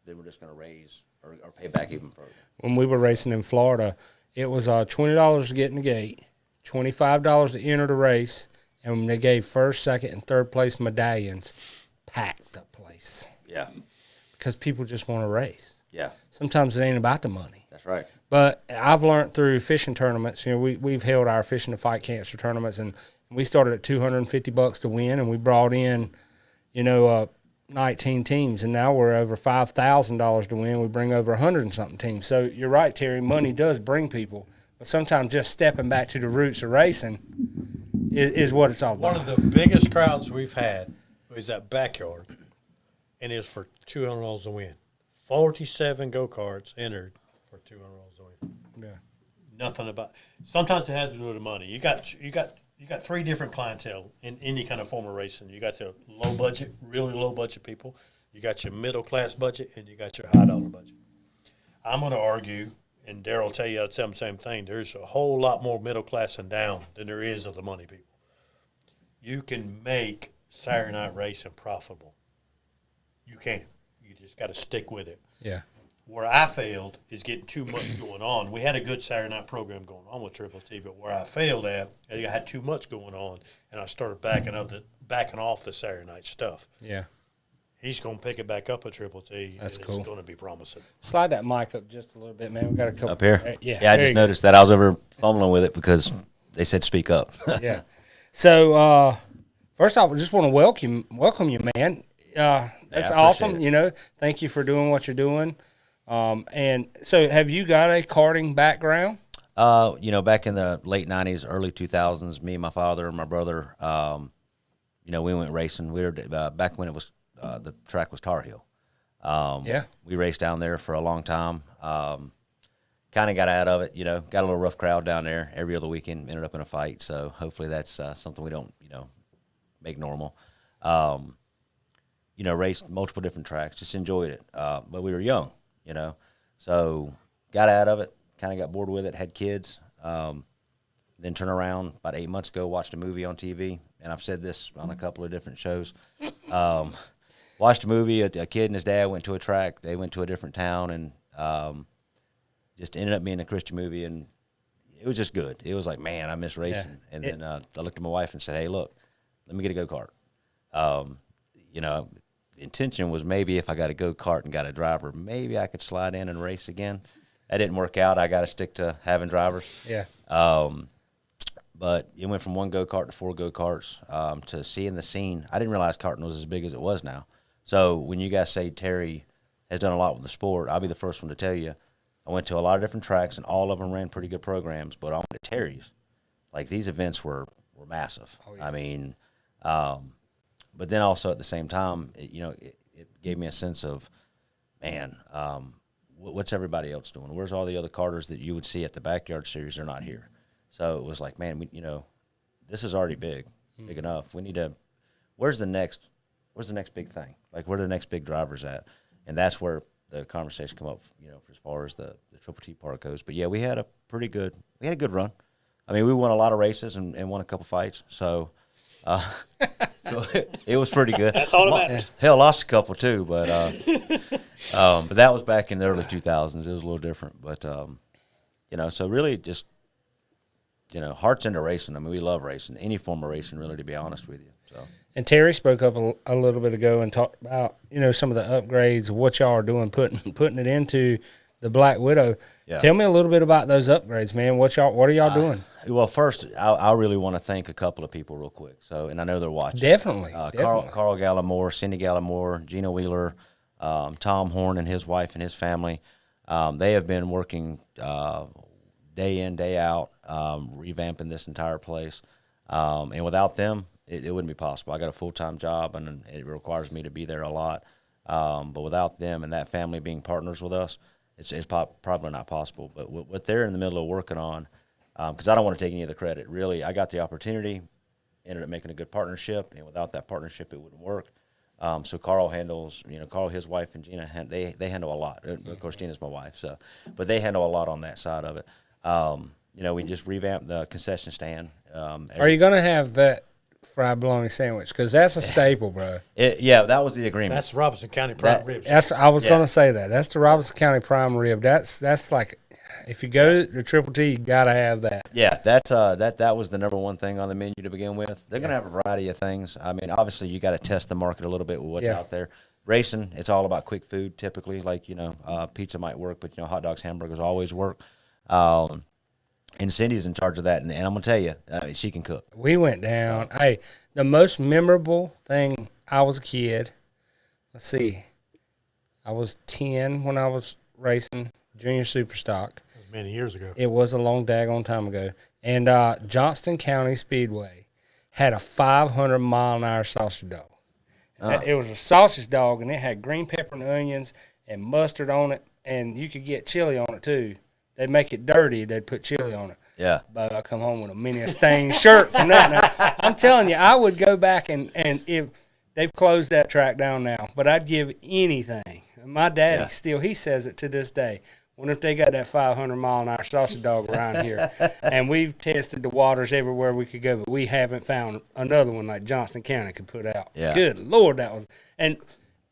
then we're just going to raise or pay back even further. When we were racing in Florida, it was $20 to get in the gate, $25 to enter the race, and when they gave first, second, and third place medallions, packed the place. Yeah. Because people just want to race. Yeah. Sometimes it ain't about the money. That's right. But I've learned through fishing tournaments, we've held our Fishing to Fight Cancer tournaments, and we started at $250 to win, and we brought in, 19 teams, and now we're over $5,000 to win. We bring over 100 and something teams. So you're right, Terry, money does bring people, but sometimes just stepping back to the roots of racing is what it's all about. One of the biggest crowds we've had was that backyard, and it was for $200 to win. 47 go-karts entered for $200 to win. Yeah. Nothing about. Sometimes it has to do with the money. You got three different clientele in any kind of form of racing. You got the low budget, really low budget people. You got your middle class budget, and you got your high dollar budget. I'm going to argue, and Darryl will tell you the same thing. There's a whole lot more middle class and down than there is of the money people. You can make Saturday night racing profitable. You can. You just got to stick with it. Yeah. Where I failed is getting too much going on. We had a good Saturday night program going on with Triple T, but where I failed at, I had too much going on, and I started backing off the Saturday night stuff. Yeah. He's going to pick it back up at Triple T. That's and cool. It's going to be promising. Slide that mic up just a little bit, man. We got a couple Up here? Yeah. I there just you go. noticed that. I was over fumbling with it because they said speak up. Yeah. So first off, I just want to welcome you, man. That's awesome. it. Thank you for doing what you're doing. And so, have you got a karting background? Back in the late 90s, early 2000s, me and my father and my brother, we went racing. We were back when it was the track was Tar Heel. Yeah. We raced down there for a long time. Kind of got out of it, got a little rough crowd down there every other weekend, ended up in a fight. So hopefully that's something we don't, make normal. Raced multiple different tracks, just enjoyed it. But we were young, so got out of it, kind of got bored with it, had kids. Then turned around about 8 months ago, watched a movie on TV, and I've said this on a couple of different shows. Watched a movie, a kid and his dad went to a track, they went to a different town, and just ended up being a Christian movie, and it was just good. It was like, man, I miss racing. Yeah. And then I looked at my wife and said, hey, look, let me get a go-kart. The intention was maybe if I got a go-kart and got a driver, maybe I could slide in and race again. That didn't work out. I got to stick to having drivers. Yeah. But it went from one go-kart to 4 go-karts to seeing the scene. I didn't realize karting was as big as it was now. So when you guys say Terry has done a lot with the sport, I'll be the first one to tell you. I went to a lot of different tracks, and all of them ran pretty good programs. But I went to Terry's. Like, these events were massive. Oh, yeah. I mean, but then also at the same time, it gave me a sense of, man, what's everybody else doing? Where's all the other karters that you would see at the Backyard Series? They're not here. So it was like, man, this is already big enough. We need to. Where's the next big thing? Like, where are the next big drivers at? And that's where the conversation come up, as far as the Triple T part goes. But yeah, we had a good run. I mean, we won a lot of races and won a couple fights. So, so it was pretty good. That's all that matters. Hell, lost a couple too, but that was back in the early 2000s. It was a little different, but so really just heart's into racing. I mean, we love racing, any form of racing, really, to be honest with you. So. And Terry spoke up a little bit ago and talked about some of the upgrades, what y'all are doing, putting it into the Black Widow. Yeah. Tell me a little bit about those upgrades, man. What are y'all doing? Well, first, I really want to thank a couple of people real quick. So, and I know they're watching. Definitely. Carl Gallimore, Cindy Gallimore, Gina Wheeler, Tom Horn and his wife and his family. They have been working day in, day out, revamping this entire place. And without them, it wouldn't be possible. I got a full-time job, and it requires me to be there a lot. But without them and that family being partners with us, it's probably not possible. But what they're in the middle of working on, because I don't want to take any of the credit. Really, I got the opportunity, ended up making a good partnership, and without that partnership, it wouldn't work. So Carl handles, Carl, his wife, and Gina, they handle a lot. Of course, Gina's my wife, but they handle a lot on that side of it. We just revamped the concession stand. Are you going to have that fried bologna sandwich? Because that's a staple, bro. That was the agreement. That's Robinson County prime ribs. I was going to say that. That's the Robinson County prime rib. That's like, if you go to Triple T, you got to have that. Yeah, that was the number one thing on the menu to begin with. They're going to have a variety of things. I mean, obviously, you got to test the market a little bit with what's out there. Racing, it's all about quick food typically. Like, pizza might work, but, hot dogs, hamburgers always work. And Cindy's in charge of that. And I'm going to tell you, she can cook. We went down. Hey, the most memorable thing, I was a kid. Let's see. I was 10 when I was racing Junior Superstock. Many years ago. It was a long daggone time ago. And Johnston County Speedway had a 500-mile-an-hour sausage dog. It was a sausage dog, and it had green pepper and onions and mustard on it, and you could get chili on it, too. They'd make it dirty. They'd put chili on it. Yeah. But I come home with a mini stained shirt from that. Now, I'm telling you, I would go back, and if they've closed that track down now, but I'd give anything. My daddy still, he says it to this day. Wonder if they got that 500-mile-an-hour sausage dog around here. And we've tested the waters everywhere we could go, but we haven't found another one like Johnston County could put out. Yeah. Good Lord, that was – and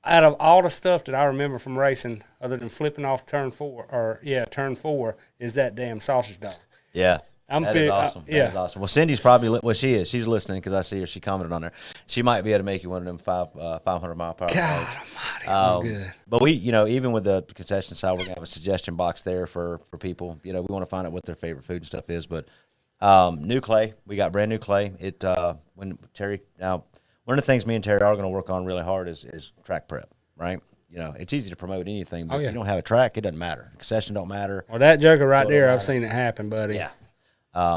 out of all the stuff that I remember from racing, other than flipping off turn 4, is that damn sausage dog. Yeah. That is awesome. That is awesome. Well, Cindy's probably she is. She's listening because I see her. She commented on there. She might be able to make you one of them 500-mile-per-hour. God almighty, it was good. But we, even with the concession side, we're gonna have a suggestion box there for people. We want to find out what their favorite food and stuff is. But new clay, we got brand new clay. One of the things me and Terry are going to work on really hard is track prep. Right. It's easy to promote anything, but if you don't have a track, it doesn't matter. Concession don't matter. Well, that joker right there, I've seen it happen, buddy. Yeah.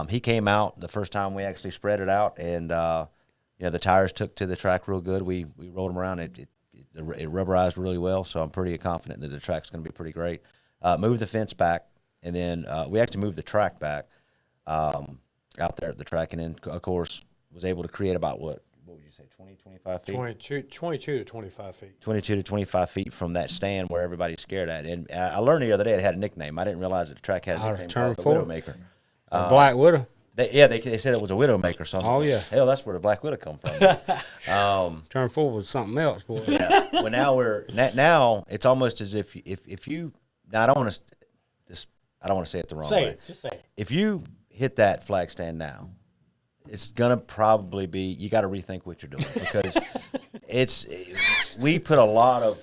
He came out the first time we actually spread it out, and the tires took to the track real good. We rolled them around. It rubberized really well, so I'm pretty confident that the track's going to be pretty great. Moved the fence back, and then we actually moved the track back out there at the track, and then, of course, was able to create about what would you say, 20, 25 feet? 22 to 25 feet. 22 to 25 feet from that stand where everybody's scared at. And I learned the other day it had a nickname. I didn't realize that the track had a nickname called the Widowmaker. Black Widow. They said it was a Widowmaker. So oh, yeah. Hell, that's where the Black Widow come from. Turn 4 was something else, boy. Yeah. Well, now it's almost as if you now I don't want to say it the wrong way. Just say it. If you hit that flag stand now, it's gonna probably be you got to rethink what you're doing because we put a lot of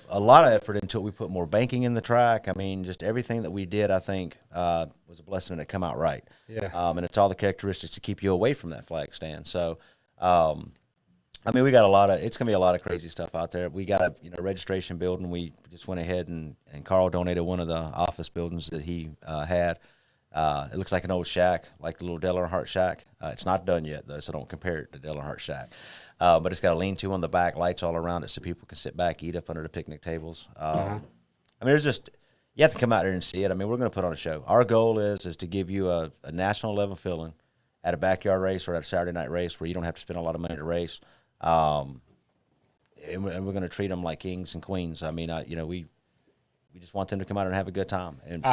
effort into it. We put more banking in the track. I mean, just everything that we did, I think, was a blessing and it come out right. Yeah. And it's all the characteristics to keep you away from that flag stand. So, we got it's gonna be a lot of crazy stuff out there. We got a registration building. We just went ahead and Carl donated one of the office buildings that he had. It looks like an old shack, like the little Dale Earnhardt shack. It's not done yet, though, so don't compare it to Dale Earnhardt shack. But it's got a lean-to on the back, lights all around it so people can sit back, eat up under the picnic tables. There's just – you have to come out there and see it. We're going to put on a show. Our goal is to give you a national level feeling at a backyard race or at a Saturday night race where you don't have to spend a lot of money to race. And we're going to treat them like kings and queens. We just want them to come out and have a good time. And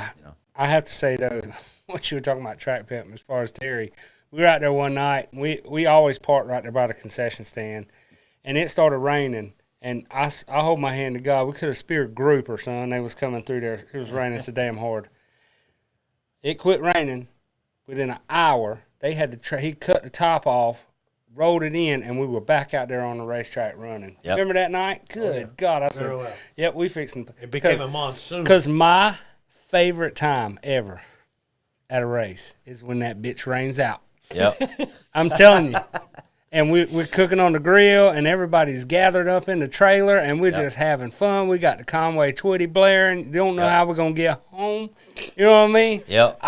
I have to say, though, what you were talking about track pimp as far as Terry, we were out there one night. We always park right there by the concession stand, and it started raining. And I hold my hand to God. We could have speared a group or something. They was coming through there. It was raining so damn hard. It quit raining within an hour. They had to he cut the top off, rolled it in, and we were back out there on the racetrack running. Yep. Remember that night? Good God. I said, yep, we fixing. It became a monsoon. Because my favorite time ever at a race is when that bitch rains out. Yep. I'm telling you. And we're cooking on the grill, and everybody's gathered up in the trailer, and we're just having fun. We got the Conway Twitty blaring. Don't know how we're going to get home. You know what I mean? Yep.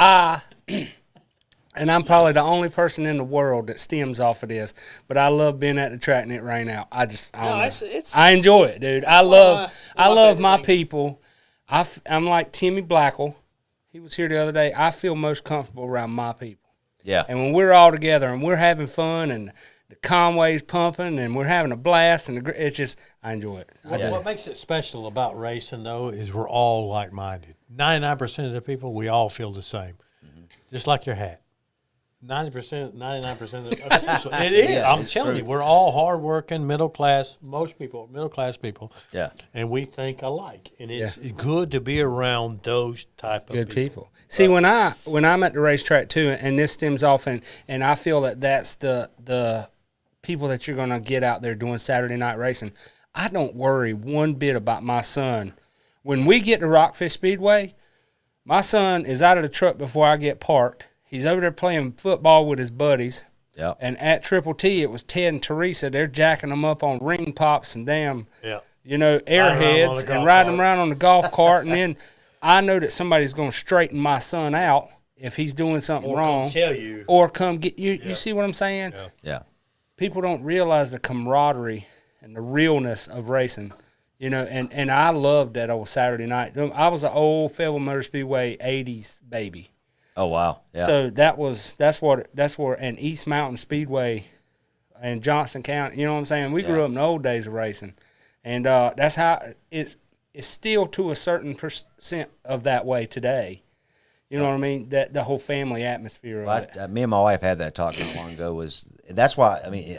And I'm probably the only person in the world that stems off of this, but I love being at the track and it rain out. I enjoy it, dude. I love my people. I'm like Timmy Blackle. He was here the other day. I feel most comfortable around my people. Yeah. And when we're all together and we're having fun and the Conway's pumping, and we're having a blast, and it's just I enjoy it. What makes it special about racing, though, is we're all like-minded. 99% of the people, we all feel the same, just like your hat. 90%, 99%. Seriously, it is. Yeah, I'm telling you, we're all hardworking, middle class. Most people, middle class people. Yeah, and we think alike, and it's good to be around those type of good people. See, when I'm at the racetrack too, and this stems off, and I feel that that's the people that you're going to get out there doing Saturday night racing. I don't worry one bit about my son. When we get to Rockfish Speedway, my son is out of the truck before I get parked. He's over there playing football with his buddies. Yeah. And at Triple T, it was Ted and Teresa. They're jacking them up on ring pops and damn, airheads and riding them around on the golf cart. And then I know that somebody's going to straighten my son out if he's doing something wrong. Tell you. Or come get you. You see what I'm saying? Yeah. People don't realize the camaraderie and the realness of racing. And I loved that old Saturday night. I was an old Fayetteville Motor Speedway 80s baby. Oh wow! Yeah. So that's where and East Mountain Speedway, and Johnson County. You know what I'm saying? We grew up in the old days of racing, and that's how it's still to a certain percent of that way today. You know what I mean? That the whole family atmosphere of it. Me and my wife had that talk not long ago. That's why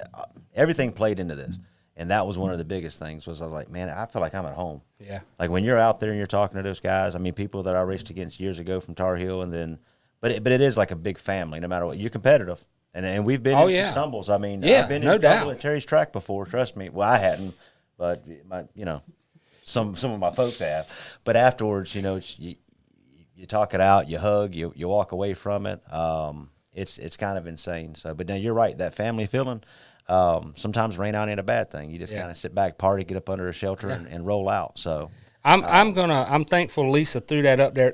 everything played into this, and that was one of the biggest things. I was like, man, I feel like I'm at home. Yeah. Like when you're out there and you're talking to those guys. People that I raced against years ago from Tar Heel, and then. But it is like a big family, no matter what. You're competitive, and we've been in stumbles. I've been in trouble at Terry's track before. Trust me. Well, I hadn't, but some of my folks have. But afterwards, you talk it out, you hug, you walk away from it. It's kind of insane. So, but now you're right. That family feeling. Sometimes rain out ain't a bad thing. You just kind of sit back, party, get up under a shelter, and roll out. So. I'm thankful Lisa threw that up there.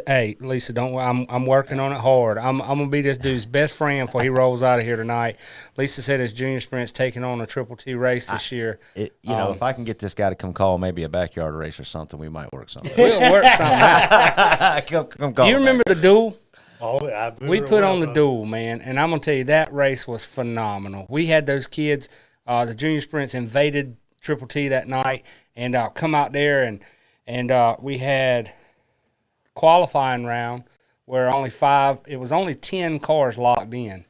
Hey Lisa, don't. I'm working on it hard. I'm gonna be this dude's best friend before he rolls out of here tonight. Lisa said his junior sprint's taking on a Triple T race this year. If I can get this guy to come call maybe a backyard race or something, we might work something. We'll work something out. come call. You remember the duel? Oh, we put on the duel, man, and I'm gonna tell you that race was phenomenal. We had those kids. The junior sprints invaded Triple T that night, and come out there and we had qualifying round where it was only 10 cars locked in,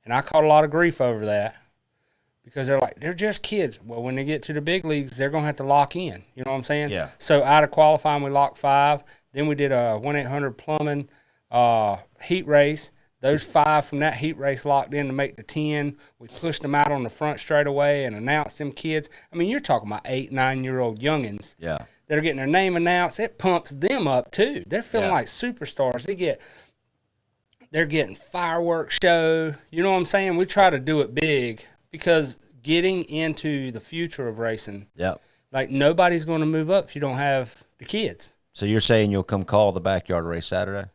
and I caught a lot of grief over that because they're just kids. Well, when they get to the big leagues, they're gonna have to lock in. You know what I'm saying? Yeah. So out of qualifying, we locked 5. Then we did a 1-800 plumbing heat race. Those 5 from that heat race locked in to make the 10. We pushed them out on the front straightaway and announced them kids. I mean, you're talking about 8, 9-year-old youngins that are getting their name announced. It pumps them up too. They're feeling like superstars. They're getting fireworks show. You know what I'm saying? We try to do it big because getting into the future of racing. Yep. Like nobody's going to move up if you don't have the kids. So you're saying you'll come call the backyard race Saturday?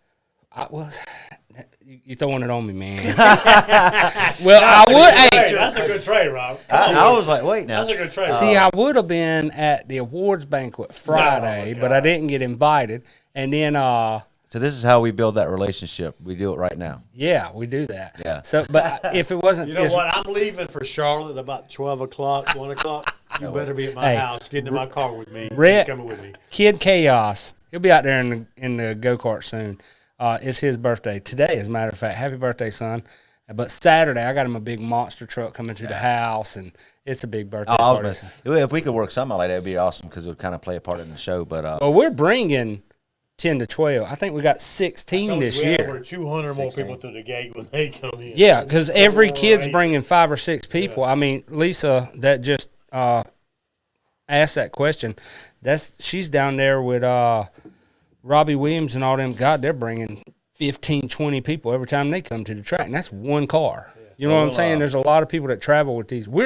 You're throwing it on me, man. Well, I would. Hey, that's a good trade, Rob. I was like, wait now. That's a good trade. See, I would have been at the awards banquet Friday, but I didn't get invited. And then, so this is how we build that relationship. We do it right now. Yeah, we do that. Yeah. So, but if it wasn't, You know what? I'm leaving for Charlotte about 12 o'clock, 1 o'clock. You better be at my house, getting in my car with me. Coming with me. Kid Chaos, he'll be out there in the go-kart soon. It's his birthday today, as a matter of fact. Happy birthday, son. But Saturday, I got him a big monster truck coming to the house, and it's a big birthday party. If we could work something like that, it'd be awesome because it would kind of play a part in the show. But well, we're bringing 10 to 12. I think we got 16 this year. Over 200 more people through the gate when they come in. Yeah, because every kid's bringing 5 or 6 people. Yeah. I mean, Lisa, that just asked that question. She's down there with Robbie Williams and all them. God, they're bringing 15, 20 people every time they come to the track, and that's one car. Yeah. You know what I'm saying? There's a lot of people that travel with these. We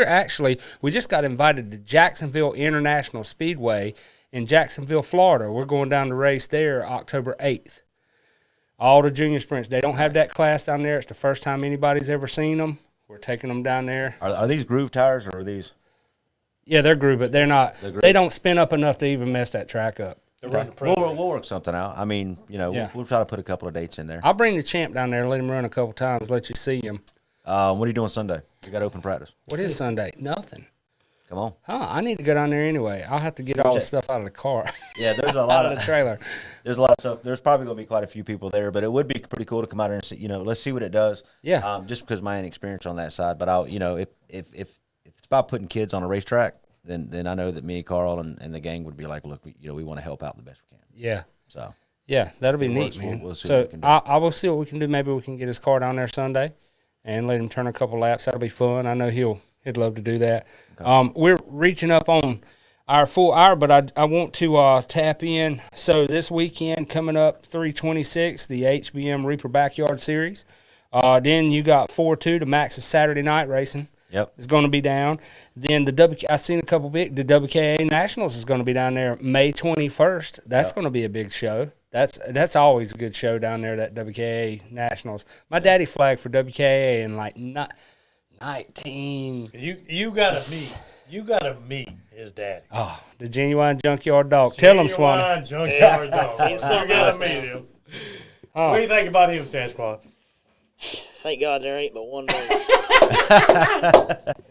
just got invited to Jacksonville International Speedway in Jacksonville, Florida. We're going down to race there October 8th. All the junior sprints. They don't have that class down there. It's the first time anybody's ever seen them. We're taking them down there. Are these groove tires or are these? Yeah, they're groove, but they're not. They don't spin up enough to even mess that track up. Okay. We'll work something out. I mean, we'll try to put a couple of dates in there. I'll bring the champ down there, let him run a couple times, let you see him. What are you doing Sunday? You got open practice. What is Sunday? Nothing. Come on. Huh? I need to go down there anyway. I'll have to get all the stuff out of the car. Yeah, there's a lot out of the trailer. There's a lot of stuff. There's probably going to be quite a few people there, but it would be pretty cool to come out here and see. Let's see what it does. Yeah. Just because my inexperience on that side, but I'll, if it's about putting kids on a racetrack, then I know that me, Carl, and the gang would be like, look, we want to help out the best we can. Yeah. So. Yeah, that'll be neat, man. We'll see so what we can do. I will see what we can do. Maybe we can get his car down there Sunday and let him turn a couple laps. That'll be fun. I know he'd love to do that. Okay. We're reaching up on our full hour, but I want to tap in. So this weekend coming up, 3/26, the HBM Reaper Backyard Series. Then you got 4-2 to Max's Saturday night racing. Yep, it's going to be down. Then I seen a couple big. The WKA Nationals is going to be down there May 21st. That's going to be a big show. That's always a good show down there. That WKA Nationals. My daddy flagged for WKA in like 19. You gotta meet his daddy. Oh, the genuine junkyard dog. Tell him, Swanee. Junkyard dog. You gotta meet him. What do you think about him, Sasquatch? Thank God there ain't but one race.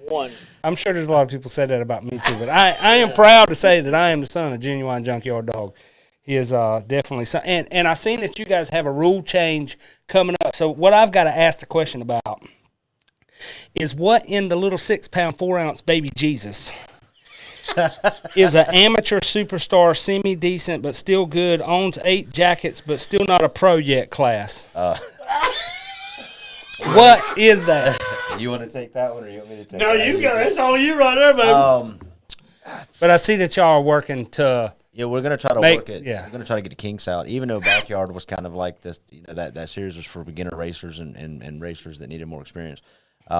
One. I'm sure there's a lot of people said that about me too, but I am proud to say that I am the son of genuine junkyard dog. He is definitely son. And I seen that you guys have a rule change coming up. So what I've got to ask the question about is what in the little 6-pound, 4-ounce baby Jesus is an amateur superstar, semi-decent but still good, owns 8 jackets but still not a pro yet class? What is that? You want to take that one, or you want me to take? No, you got it. That's all you right there, baby. But I see that y'all are working to. Yeah, we're gonna try to work it. Yeah, we're gonna try to get the kinks out. Even though Backyard was kind of like this, that series was for beginner racers and racers that needed more experience.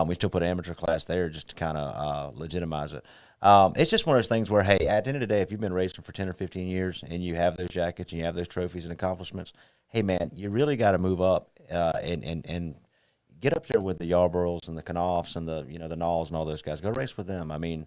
We still put an amateur class there just to kind of legitimize it. It's just one of those things where, hey, at the end of the day, if you've been racing for 10 or 15 years and you have those jackets and you have those trophies and accomplishments, hey man, you really got to move up and get up there with the Yarboroughs and the Knopfs and the the Knalls and all those guys. Go race with them. I mean,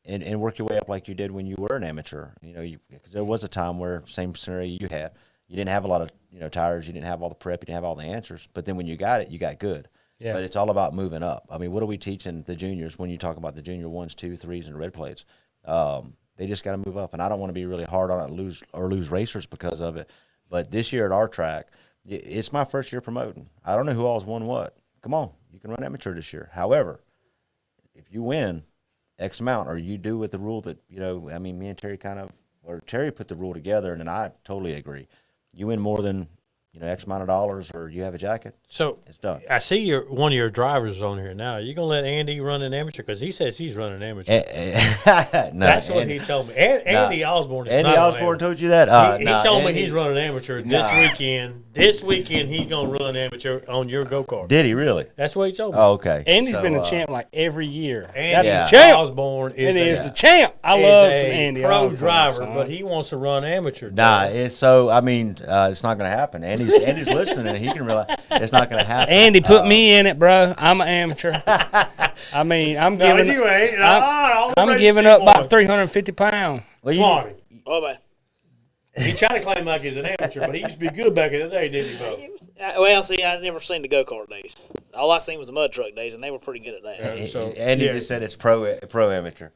and work your way up like you did when you were an amateur. Because there was a time where same scenario you had. You didn't have a lot of tires. You didn't have all the prep. You didn't have all the answers. But then when you got it, you got good. Yeah. But it's all about moving up. I mean, what are we teaching the juniors when you talk about the junior 1s, 2s, 3s, and red plates? They just got to move up. And I don't want to be really hard on it, lose racers because of it. But this year at our track, it's my first year promoting. I don't know who all's won what. Come on, you can run amateur this year. However, if you win X amount, or you do with the rule that, I mean, me and Terry Terry put the rule together, and I totally agree. You win more than, X amount of dollars, or you have a jacket, so it's done. I see one of your drivers on here now. Are you going to let Andy run an amateur? Because he says he's running amateur. No, that's what he told me. Andy Osborne is Andy not Osborne told you that? He told me he's running amateur this weekend. This weekend he's going to run amateur on your go-kart. Did he really? That's what he told me. Oh, okay. Andy's been a champ like every year. Andy That's the champ. Osborne is the champ. I love some Andy pro Osborne, driver, son. but he wants to run amateur. Nah, it's not going to happen. Andy's listening, and he can realize it's not going to happen. Andy, put me in it, bro. I'm an amateur. I mean, I'm giving. You ain't. I'm giving up about 350 pounds. Swanee. Oh, man. He tried to claim like he's an amateur, but he used to be good back in the day, didn't he, Bo? Well, see, I never seen the go-kart days. All I seen was the mud truck days, and they were pretty good at that. Andy just said it's pro amateur.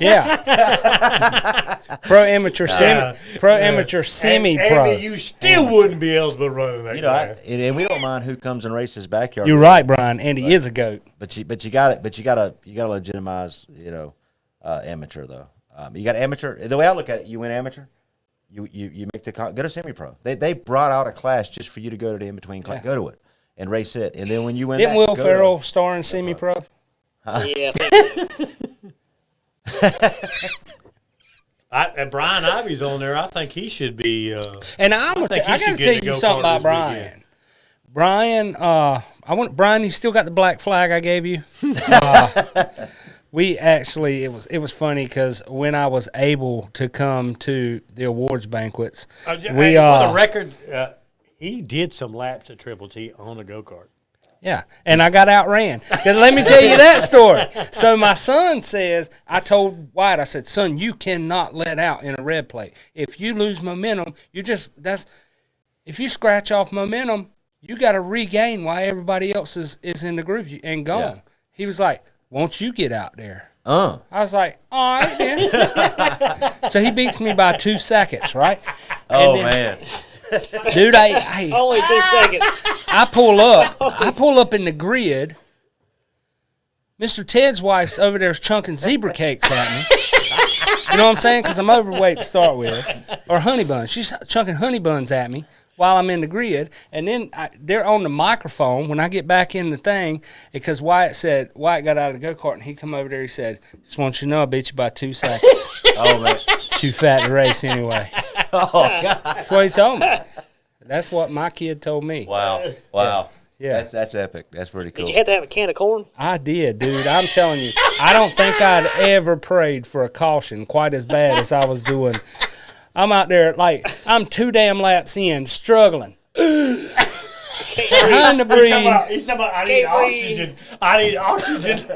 Yeah. Pro amateur, semi-pro. Andy, you still wouldn't be eligible to run that class. And we don't mind who comes and races Backyard. You're right, Brian. Andy is a goat. But you got it. But you gotta legitimize amateur though. You got amateur. The way I look at it, you win amateur. You make go to semi-pro. They brought out a class just for you to go to the in-between class. Go to it and race it. And then when you win Didn't Will Ferrell star in semi-pro? Yeah, I think so. Brian Ivy's on there. I think he should be. And I got to tell you something about Brian. Brian, Brian, you still got the black flag I gave you? We actually, it was funny because when I was able to come to the awards banquets, for the record, he did some laps at Triple T on a go-kart. Yeah, and I got outran. Because let me tell you that story. So my son says, I told Wyatt, I said, son, you cannot let out in a red plate. If you lose momentum, if you scratch off momentum, you got to regain while everybody else is in the group and gone. Yeah. He was like, won't you get out there? I was like, all right, then. So he beats me by 2 seconds, right? Oh, And then, man. dude, I Only 2 seconds. I pull up in the grid. Mr. Ted's wife's over there chunking zebra cakes at me. You know what I'm saying? Because I'm overweight to start with. Or honey buns. She's chunking honey buns at me while I'm in the grid. And then they're on the microphone when I get back in the thing, because Wyatt got out of the go-kart, and he come over there, he said, just want you to know I beat you by 2 seconds. Oh, man. Too fat to race anyway. Oh, God. That's what he told me. That's what my kid told me. Wow. Yeah. That's epic. That's pretty cool. Did you have to have a can of corn? I did, dude. I'm telling you, I don't think I'd ever prayed for a caution quite as bad as I was doing. I'm out there like I'm 2 damn laps in, struggling. Trying to breathe. He's talking about I need oxygen. I need oxygen.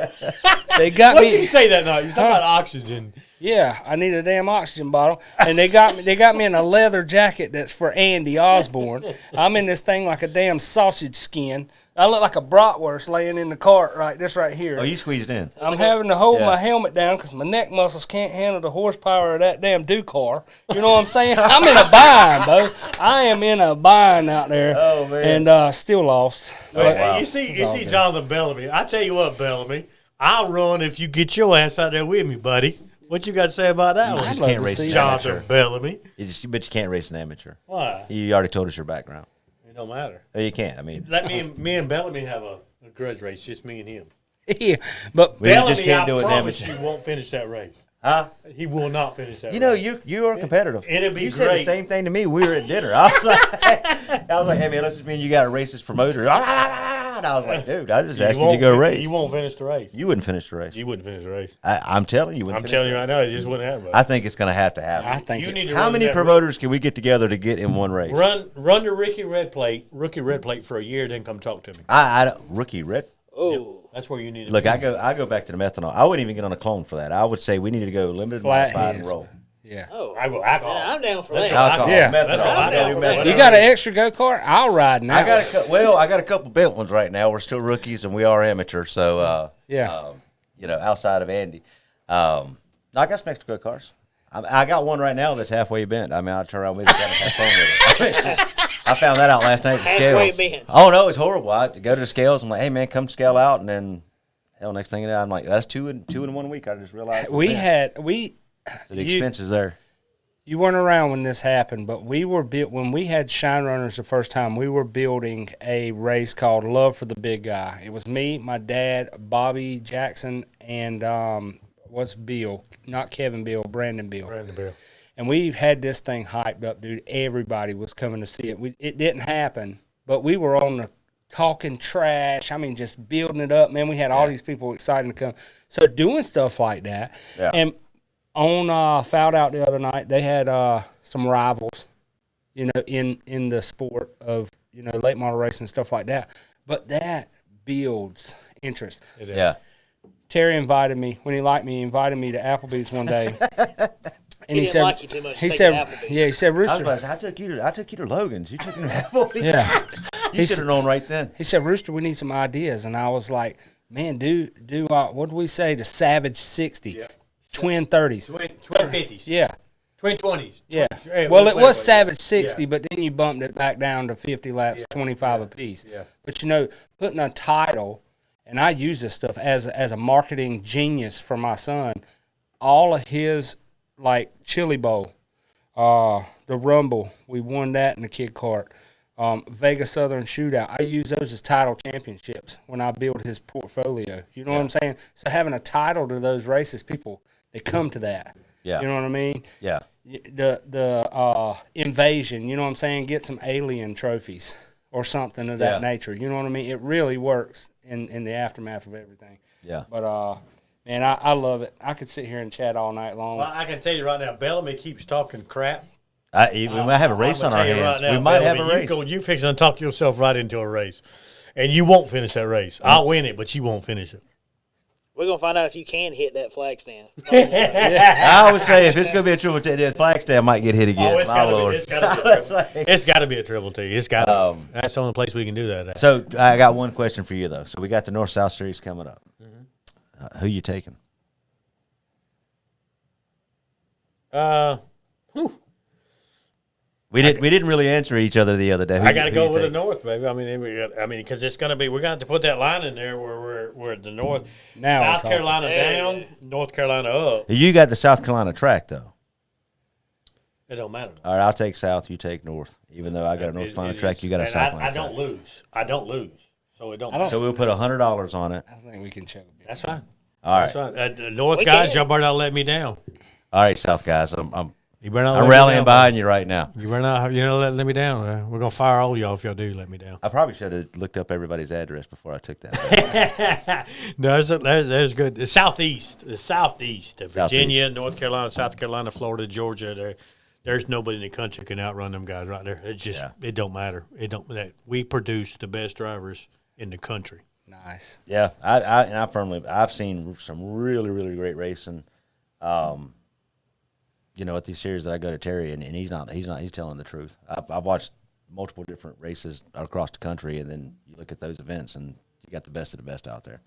They got What me. did you say that night? You talking about oxygen. Yeah, I need a damn oxygen bottle, and they got me in a leather jacket that's for Andy Osborne. I'm in this thing like a damn sausage skin. I look like a bratwurst laying in the cart right here. Oh, you squeezed in. I'm having to hold my helmet down because my neck muscles can't handle the horsepower of that damn car. You know what I'm saying? I'm in a bind, bro. I am in a bind out there. Oh, man. And still lost. You see Jonathan Bellamy. I tell you what, Bellamy, I'll run if you get your ass out there with me, buddy. What you got to say about that You one? just love can't to race see an Jonathan amateur. Bellamy. But you can't race an amateur. Why? You already told us your background. It don't matter. Oh, you can't. I mean, Let me and Bellamy have a grudge race, just me and him. Yeah, but We Bellamy, just can't do it in promise amateur. you won't finish that race. Huh? He will not finish that You race. know, you are competitive. It'd be you said the great. same thing to me. We were at dinner. I was like, hey man, let's just mean you got a racist promoter. And I was like, dude, I just asked you to go race. You won't finish the race. You wouldn't finish the race. You wouldn't finish the race. I'm telling you, you I'm wouldn't telling you finish right now, it just wouldn't happen. I think it's going to happen. I think You it- need to How run many that promoters can we get together to get in one race? Run the rookie red plate for a year, then come talk to me. I rookie red. Oh, That's where you need to Look, be. I go back to the methanol. I wouldn't even get on a clone for that. I would say we need to go limited Flat modified and heads. roll. Yeah. oh. I go alcohol. Yeah, I'm down for Let's that. go alcohol. Yeah. methanol. Let's go I'm down for that. You got an extra go-kart? I'll ride now. I got a couple bent ones right now. We're still rookies and we are amateur. So Yeah. outside of Andy, I got some extra go-karts. I got one right now that's halfway bent. I mean, I'll turn around with it and have fun with it. I found that out last night at the Halfway scales. bent. Oh no, it's horrible. I go to the scales. I'm like, hey man, come scale out, and then hell, next thing you know, I'm like, that's two in 1 week. I just realized The expenses there. You weren't around when this happened, but we were when we had Shine Runners the first time. We were building a race called Love for the Big Guy. It was me, my dad, Bobby Jackson, and what's Bill? Not Kevin Bill, Brandon Bill. And we had this thing hyped up, dude. Everybody was coming to see it. It didn't happen, but we were on the talking trash. I mean, just building it up, man. We had all these people excited to come. So doing stuff like that. Yeah. And on Fouled Out the other night, they had some rivals, you know, in the sport of, you know, late model racing and stuff like that. But that builds interest. Yeah. Terry invited me, when he liked me, he invited me to Applebee's one day. And He didn't like you too much to He take said, to Applebee's. yeah, he said, I was Rooster. about to say, I took you to Logan's. You took me to Applebee's. Yeah. You should have known right then. He said, Rooster, we need some ideas. And I was like, man, do what did we say? The Savage 60, twin 30s. Twin 50s. Yeah. Twin 20s. Yeah. Hey, Well, it wait, was wait, Savage 60, yeah. but then you bumped it back down to 50 laps, 25 apiece. Yeah. But, you know, putting a title, and I use this stuff as a marketing genius for my son, all of his, like, Chili Bowl, the Rumble, we won that in the kid kart. Vegas Southern Shootout, I use those as title championships when I build his portfolio. You know what I'm saying? So having a title to those races, people, they come to that. Yeah. You know what I mean? Yeah. The invasion, you know what I'm saying? Get some alien trophies or something of that nature. You know what I mean? It really works in the aftermath of everything. Yeah. But man, I love it. I could sit here and chat all night long. Well, I can tell you right now, Bellamy keeps talking crap. We might have a race on our hands. Right now, we might Bellamy, have a race. You fixing to talk yourself right into a race, and you won't finish that race. I'll win it, but you won't finish it. We're gonna find out if you can hit that flag stand. I would say if it's going to be a triple T, the flag stand might get hit again. Oh, it's got to be a triple T. It's got to. That's the only place we can do that at. So I got one question for you, though. So we got the North-South Series coming up. Who you taking? We didn't really answer each other the other day. I got to go with the North, baby. I mean, because it's going to be. We're going to have to put that line in there where we're the North, Now South Carolina down, North Carolina up. You got the South Carolina track, though. It don't matter. All right, I'll take South. You take North. Even though I got a North Carolina track, you got a South Carolina track. I don't lose. So it don't matter. So we'll put $100 on it. I think we can check a bit. That's fine. All right. That's fine. The North guys, y'all better not let me down. All right, South guys. I'm I'm rallying behind you right now. You better not, let me down. We're gonna fire all y'all if y'all do let me down. I probably should have looked up everybody's address before I took that. No, there's good. The southeast, Virginia, North Carolina, South Carolina, Florida, Georgia. There's nobody in the country can outrun them guys right there. It just it don't matter. We produce the best drivers in the country. Nice. Yeah, I've seen some really, really great racing. At these series that I go to Terry, and he's telling the truth. I've watched multiple different races across the country, and then you look at those events, and you got the best of the best out there.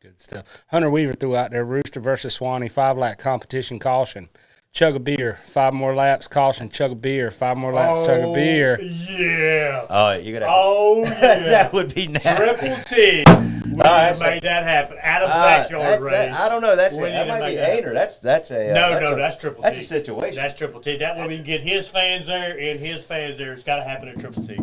Good stuff. Hunter Weaver threw out there, Rooster versus Swanee, 5-lap competition, caution. Chug a beer, 5 more laps, caution, chug a beer, 5 more laps, chug a beer. Yeah. Oh, you're gonna. Oh, yeah. That would be nasty. Triple T. We made that happen at a backyard race. I don't know. That might be that. Ader. That's a that's Triple T. That's a situation. That's Triple T. That way we can get his fans there and his fans there. It's got to happen at Triple T.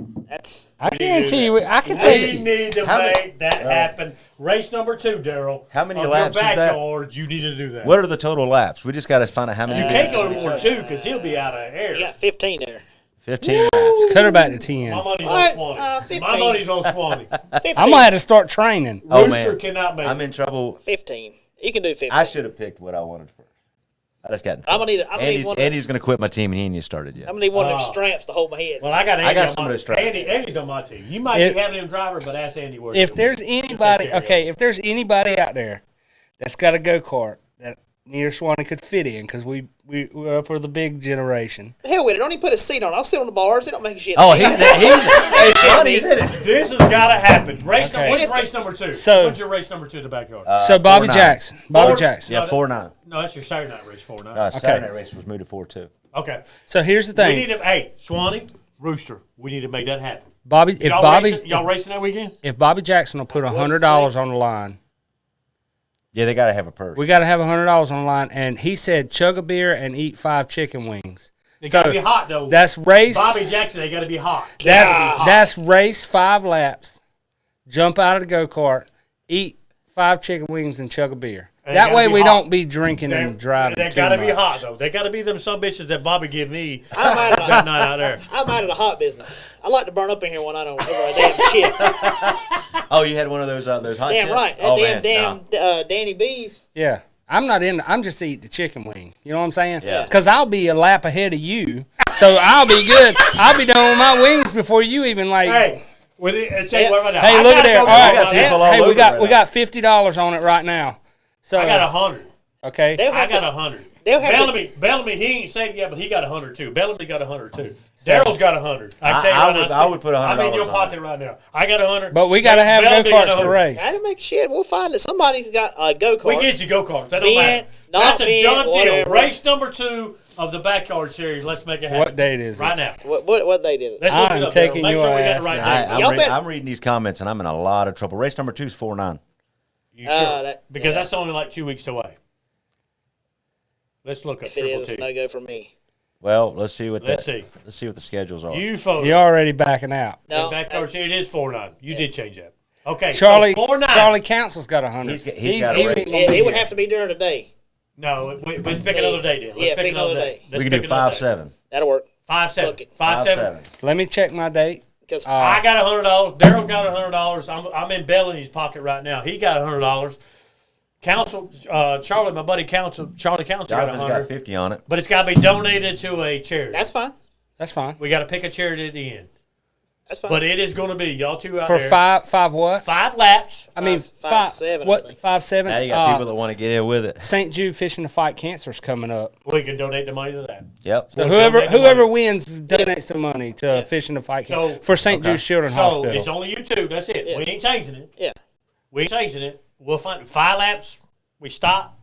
I guarantee you. I can We take you. need to make that happen. Race number 2, Daryl. How many of laps your is that? backyard, you need to do that. What are the total laps? We just got to find out how many. You can't go to more than 2 because he'll be out of air. You got 15 there. 15 laps. Cut her back to 10. My money's What? on Swanee. 15. My money's on Swanee. 15. I'm going to have to start training. Oh, Rooster man. cannot make I'm it. in trouble. 15. You can do 15. I should have picked what I wanted first. I just got in trouble. I'm gonna need one. Andy's going to quit my team, and he ain't even started yet. I'm gonna need one of them straps to hold my head. Well, I got Andy some of those straps. Andy's on my team. You might be having him driver, but ask Andy where. If there's anybody out there that's got a go-kart that near Swanee could fit in, because we're up for the big generation. The hell with it. Don't even put a seat on. I'll sit on the bars. It don't make shit. Oh, he's in it. This has got to happen. What's Okay. race number 2? So- What's your race number 2 in the backyard? So Bobby 4-9. Jackson. Yeah, 4-9. No, that's your Saturday night race, 4-9. Saturday night race was moved to 4-2. Okay. So here's the We thing. need to, Swanee, Rooster, we need to make that happen. Y'all racing that weekend? If Bobby Jackson will put $100 on the line, Yeah, they got to have a purse. we got to have $100 on the line. And he said, chug a beer and eat 5 chicken wings. They got to be hot, though. That's race. Bobby Jackson, they got to be hot. That's race 5 laps. Jump out of the go-kart, eat 5 chicken wings and chug a beer. And That way we hot. don't be drinking and driving. They got to be hot, though. They got to be them some bitches that Bobby give me I'm out of that night out there. I'm out of the hot business. I like to burn up in here one night over a damn chip. Oh, you had one of those hot Damn chips? right. Oh, That man. Danny B's. Yeah. I'm just eating the chicken wing. You know what I'm saying? Yeah. Because I'll be a lap ahead of you. So I'll be good. I'll be done with my wings before you even Hey, look at there. All right. Hey, we got $50 on it right now. So I got 100. Okay. I got 100. Bellamy, he ain't said it yet, but he got 100 too. Bellamy got 100 too. Daryl's got 100. I would put $100 I'm in your on pocket it. right now. I got 100. But we got to have Bellamy got go-karts to 100. race. I didn't make shit. We'll find it. Somebody's got a go-kart. We get you go-karts. That don't Being, matter. not That's a being, done deal. whatever. Race number 2 of the backyard series. Let's make it happen. What date is it? Right now. What they did. Let's look I'm it up, taking Daryl. Make your sure we got ass the right now. date. I'm reading these comments, and I'm in a lot of trouble. Race number 2 is 4-9. You sure? Because that's only like 2 weeks away. Let's look up If it Triple is, T. it's no go for me. Well, let's see what Let's see what the schedules are. You folks. You're already backing out. No, The backyard series it is 4-9. You did change that. Okay, Charlie so 4-9. Charlie Council's got 100. He's got a race. It would have to be during the day. No, let's pick another day then. Yeah, pick another day. We can do 5-7. That'll work. 5-7. Look it. 5-7. Let me check my date. Because I got $100. Daryl got $100. I'm in Bellamy's pocket right now. He got $100. Council, Charlie, my buddy Charlie Council got Jonathan's 100. got 50 on it. But it's got to be donated to a charity. that's fine. That's fine. We got to pick a charity at the end. That's fine. But it is going to be y'all two out For there. five what? 5 laps. I mean, Five, seven, I What? think. 5-7. Now you got people that want to get in with it. St. Jude Fishing to Fight Cancer's coming up. We can donate the money to that. Yep. So We'll donate the whoever money. wins donates the money to Fishing to Fight So- Cancer for St. Jude's Children's So Hospital. it's only you two. That's it. Yeah. We ain't changing it. Yeah. We ain't changing it. We'll find 5 laps. We stop.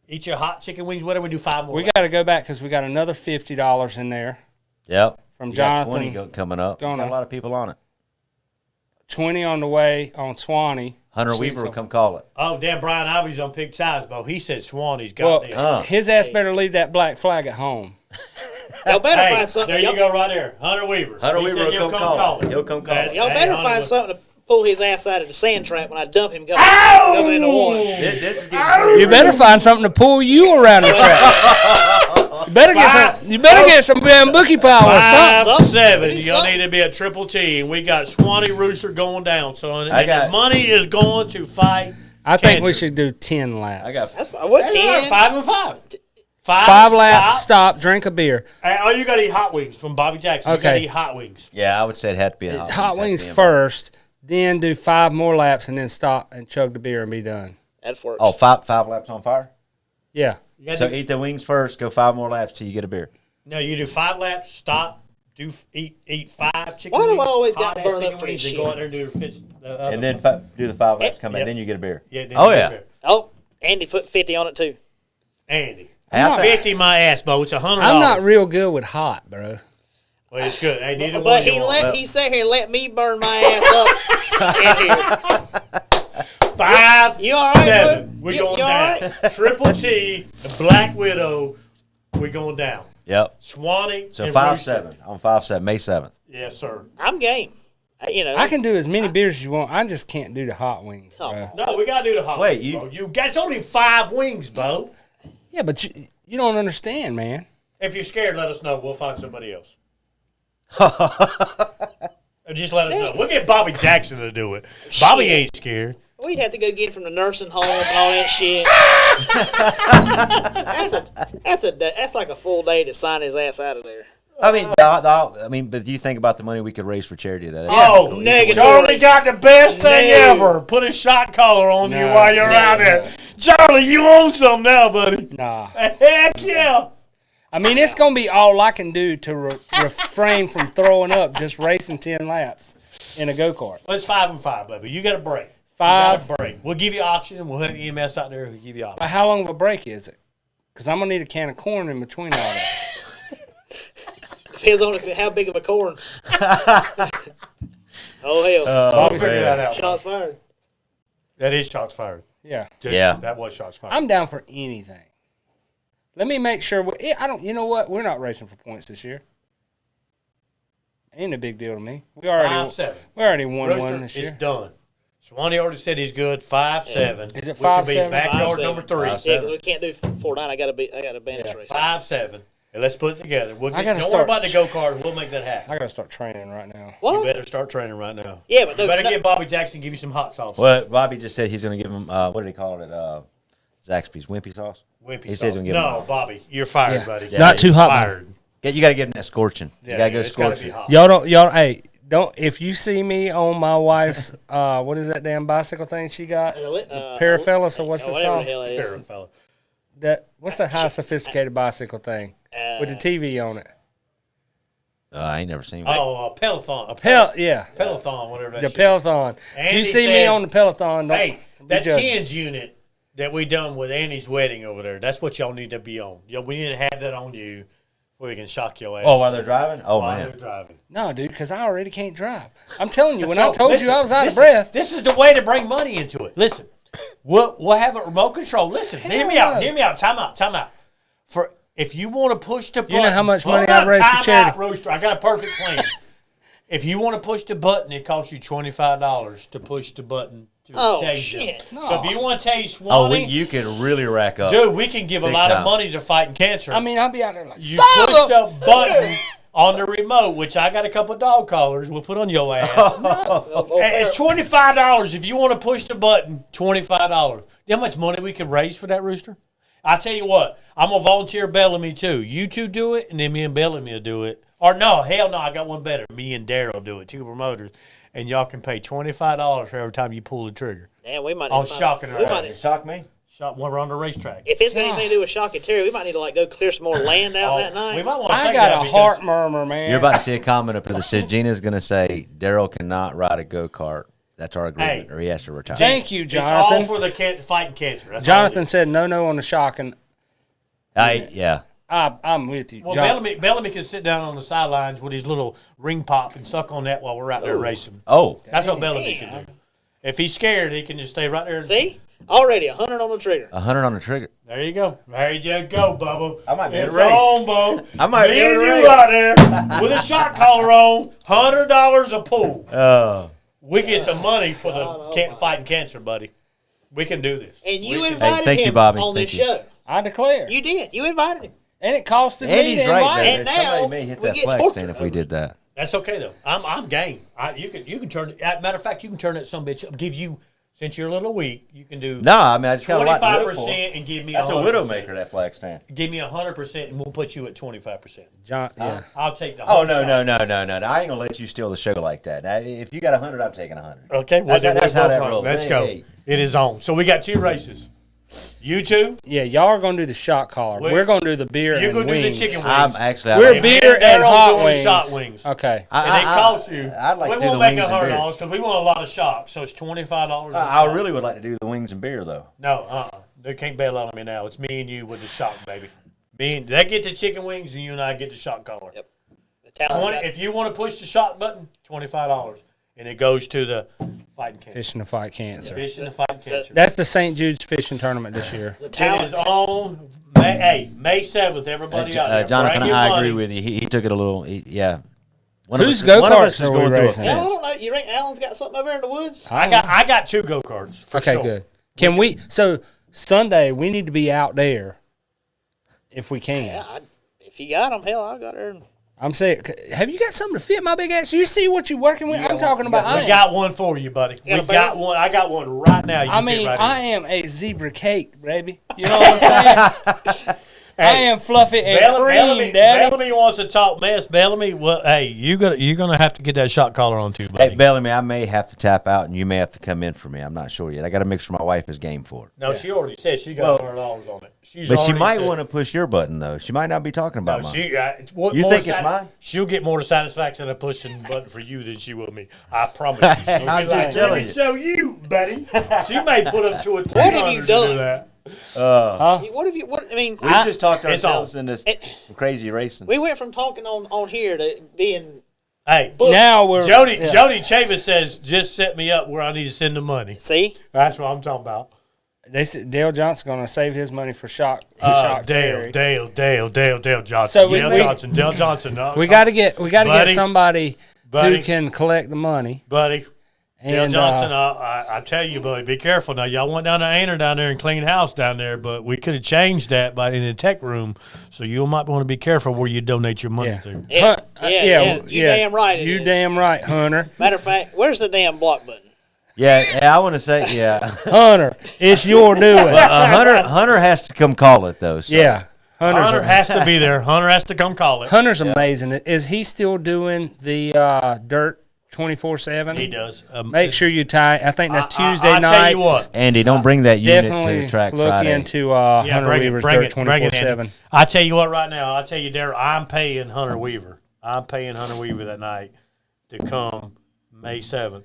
Eat your hot chicken wings, whatever. We do 5 more. We got to go back because we got another $50 in there Yep. from You got Jonathan. 20 coming up. Going Got up. a lot of people on it. 20 on the way on Swanee. Hunter See, Weaver so- will come call it. Oh, damn, Brian Ivy's on Pig Size, Bo. He said Swanee's got Well, this. his ass better leave that black flag at home. Y'all better Hey, find something. there you go right there. Hunter Weaver. Hunter He Weaver said will he'll come call it. He'll come call it. Y'all Hey, better Hunter find will- something to pull his ass out of the sand trap when I dump him going into one. This is getting You better find something to pull you around the track. You better get some bambuki power or something. 5-7. Need Y'all something. need to be a triple T, and we got Swanee Rooster going down. So, and I got- the money is going to fight. I think we cancer. should do 10 laps. I got That's fine. What, Hey, look, 10? 5 and 5. 5 laps, stop, drink a beer. Hey, oh, you got to eat hot wings from Bobby Jackson. You got Okay. to eat hot wings. Yeah, I would say it had to be a Hot wings Had to be first, then do 5 more laps, and then stop and chug the beer and be done. That works. Oh, five laps on fire? Yeah. You gotta So do, eat the wings first, go 5 more laps till you get a beer. no, you do 5 laps, stop, eat 5 chicken Why do I wings. always got hot-ass burned chicken up for wings, this and go shit? out there and do your fist. And then do the 5 laps, come back, Yep. then you get a beer. then Oh, you yeah. get Oh, Andy put 50 on it too. Andy. I think- 50 my ass, Bo. It's $100. I'm not real good with hot, bro. Well, it's good. Hey, neither one But of you are. he sat here and let me burn my ass up in here. 5, You all right, 7. Lou? We're You going all down. right? Triple T, the Black Widow, we're going down. Yep. Swanee So and 5-7 Rooster. on 5-7, May 7th. Yes, sir. I'm game. I can do as many beers as you want. I just can't do the hot wings, Come bro. on. No, we got to do the hot Wait, wings, Bo. That's only 5 wings, Bo. Yeah, but you don't understand, man. If you're scared, let us know. We'll find somebody else. Just let us know. We'll get Bobby Jackson to do it. Bobby ain't scared. We'd have to go get him from the nursing home and all that shit. That's like a full day to sign his ass out of there. I mean, but do you think about the money we could raise for charity? Oh, negative. Charlie got the best thing No. ever. Put a shot collar on you No, while you're out there. Charlie, you own some now, buddy. Nah. Heck yeah. I mean, it's going to be all I can do to refrain from throwing up just racing 10 laps in a go-kart. Well, it's 5 and 5, baby. You got a break. 5. You got a break. We'll give you oxygen. We'll have EMS out there. We'll give you oxygen. How long of a break is it? Because I'm going to need a can of corn in between all this. Depends on how big of a corn. Oh, hell. We'll figure that out. Shots fired. That is shots fired. Yeah. Yeah. That was shots fired. I'm down for anything. Let me make sure. You know what? We're not racing for points this year. Ain't a big deal to me. We already 5-7. won Rooster one this is year. done. Swanee already said he's good. 5-7. Is it Which will be 5-7? backyard 5-7. number 3. 5-7. Yeah, because we can't do 4-9. I got a bandage race. 5-7. And let's put it together. We'll I get, gotta don't start- worry about the go-kart. We'll make that happen. I got to start training right now. You What? better start training right now. Yeah, but You no, better no, get Bobby Jackson give you some hot sauce. Well, Bobby just said he's going to give him, what did he call it? Zaxby's wimpy sauce? Wimpy He sauce. said he's gonna give him No, hot. Bobby, you're fired, Yeah. buddy. Yeah, Not too hot, man. Fired. Yeah, you got to give him that scorching. Yeah, you got to go it's gotta scorching. be hot. Hey, don't, if you see me on my wife's, what is that damn bicycle thing she got? Paraphellus or what's it whatever the called? hell it is. Fair, fella. What's the high sophisticated bicycle thing with the TV on it? I ain't never seen him. Oh, a Peloton. Yeah, Peloton, whatever that the shit. Peloton. If Andy you see me said- on the Peloton, don't Hey, be that judging. TENS unit that we done with Andy's wedding over there, that's what y'all need to be on. We need to have that on you before we can shock your ass. Oh, while they're driving? Oh, while man. they're driving. No, dude, because I already can't drive. I'm telling you, when So, I told listen, you I was out listen, of breath. This is the way to bring money into it. Listen, we'll have a remote control. Listen, hear me out. yeah. Hear me out. Time out. For if you want to push the button, know how much hold money on, I've raised for time charity. out, Rooster. I got a perfect plan. If you want to push the button, it costs you $25 to push the button to Oh, change shit. it. No. So if you want to change Oh, Swanee, you could really rack up. dude, we can give a Big lot time. of money to fighting cancer. I mean, I'll be out there like, you son push of a- the button on the remote, which I got a couple dog collars. We'll put on your ass. And it's $25 if you want to push the button. $25. You know how much money we could raise for that, Rooster? I tell you what, I'm gonna volunteer Bellamy too. You two do it, and then me and Bellamy will do it. Or no, hell no, I got one better. Me and Daryl do it, two promoters, and y'all can pay $25 for every time you pull the trigger. Damn, we might need On to shocking we might right. need- Shock me. Shot one on the racetrack. If it's got anything to do with Shock and Terry, we might need to like go clear some more land out that night. We might want to I take got that a because heart murmur, man. You're about to see a comment up there that says Gina's going to say Daryl cannot ride a go-kart. That's our agreement, Hey. or he has to retire. Thank you, it's all Jonathan. for the fighting cancer. That's all Jonathan it is. said no on the shocking. Yeah. I'm with you. Well, John- Bellamy can sit down on the sidelines with his little ring pop and suck on that while we're out there racing. Oh, That's what Bellamy can do. If he's scared, he can just stay right there. See? Already 100 on the trigger. 100 on the trigger. There you go. There you go, Bubba. I might be in a it's race. on, Bo. I might Me be in and a you race. out there with a shot collar on, $100 a pull. We get some money for the fighting cancer, buddy. We can do this. And you We can- invited thank you, him Bobby. on Thank this you. show. I declare. You did. You invited him. And it costed And me he's to right invite there. him. And Somebody now may hit we that get flag tortured stand if over we it. did that. That's okay though. I'm game. You can turn it. Matter of fact, you can turn that some bitch up. Give you since you're a little weak, you can do No, I mean, I just got a lot to live 25% for. and give me. That's a 100%. widowmaker, that flag stand. Give me 100%, and we'll put you at 25%. John, yeah. I'll take the. Oh, whole no. shot. I ain't going to let you steal the show like that. Now, if you got 100, I'm taking 100. Okay, well, That's how that rolls. Let's Hey, go. hey. It is on. So we got two races. You two. Yeah, y'all are going to do the shot collar. We're going to do the beer You're and going to do the wings. chicken wings. I'm actually. We're I, beer and and Daryl's hot doing wings. shot wings. Okay. I, And it costs you. I'd like we to do won't the make wings and beer. $100 because we want a lot of shock. So it's $25. I really would like to do the wings and beer, though. No, they can't bail out on me now. It's me and you with the shock, baby. Me and they get the chicken wings, and you and I get the shock collar. Yep. The talent's got- If you want to push the shock button, $25, and it goes to the fighting cancer. Fishing to fight cancer. Fishing the fighting cancer. That's the St. Jude's fishing tournament this year. the It talent. is on May 7th. Everybody out there, Jonathan, bring your I money. agree with you. He took it a little. Yeah. Whose One of go-karts us is are we going through a racing? Hell, I fence. don't know. You think Alan's got something over there in the woods? I got two go karts. Okay, sure. good. Can we? So Sunday we need to be out there, if we can. Yeah, if you got them, hell, I got her. I'm saying, have you got something to fit my big ass? You see what you're working with? I'm talking about. We got one for you, buddy. got a We got bear? one. I got one right now. You I can sit mean, right I here. am a zebra cake, baby. You know what I'm saying? I am fluffy and cream, daddy. Bellamy wants to talk mess. Bellamy, well, hey, you're gonna have to get that shot collar on too, buddy. Hey, Bellamy, I may have to tap out, and you may have to come in for me. I'm not sure yet. I got to make sure my wife is game for it. No, she already said she got $100 on it. But she might want to push your button, though. She might not be talking about No, mine. she. You think it's mine? She'll get more satisfaction of pushing the button for you than she will me. I promise you. She'll I'm be like, just telling "Let me you." show you, buddy. She may put up to a 300 What have you to done? do that. What have you? What I mean, We just talked it's ourselves on. into some crazy racing. we went from talking on here to being. Hey, Now we're Jody yeah. Jody Chavis says, just set me up where I need to send the money. See, That's what I'm talking about. They said Dale Johnson's going to save his money for shock. Shock Dale Johnson. So we- Dale Johnson. We got to get Buddy. somebody Buddy. who can collect the money. Buddy. Dale And Johnson, I tell you, buddy, be careful now. Y'all went down to Aner down there and cleaned house down there, but we could have changed that by in the tech room. So you might want to be careful where you donate your money Yeah. to. yeah, you damn right. It You is. damn right, Hunter. Matter of fact, where's the damn block button? Yeah, I want to say, yeah. Hunter, it's your doing. Hunter has to come call it, though. So. Yeah. Hunter has to be there. Hunter has to come call it. Hunter's amazing. Is he still doing the dirt 24/7? He does. Make sure you tie. I think that's Tuesday I'll nights. tell you what. Andy, don't bring that unit to Definitely the track look Friday. into Hunter bring Weaver's bring dirt bring 24/7. Andy. I tell you what, right now, I tell you, Darryl, I'm paying Hunter Weaver. I'm paying Hunter Weaver that night to come May 7th,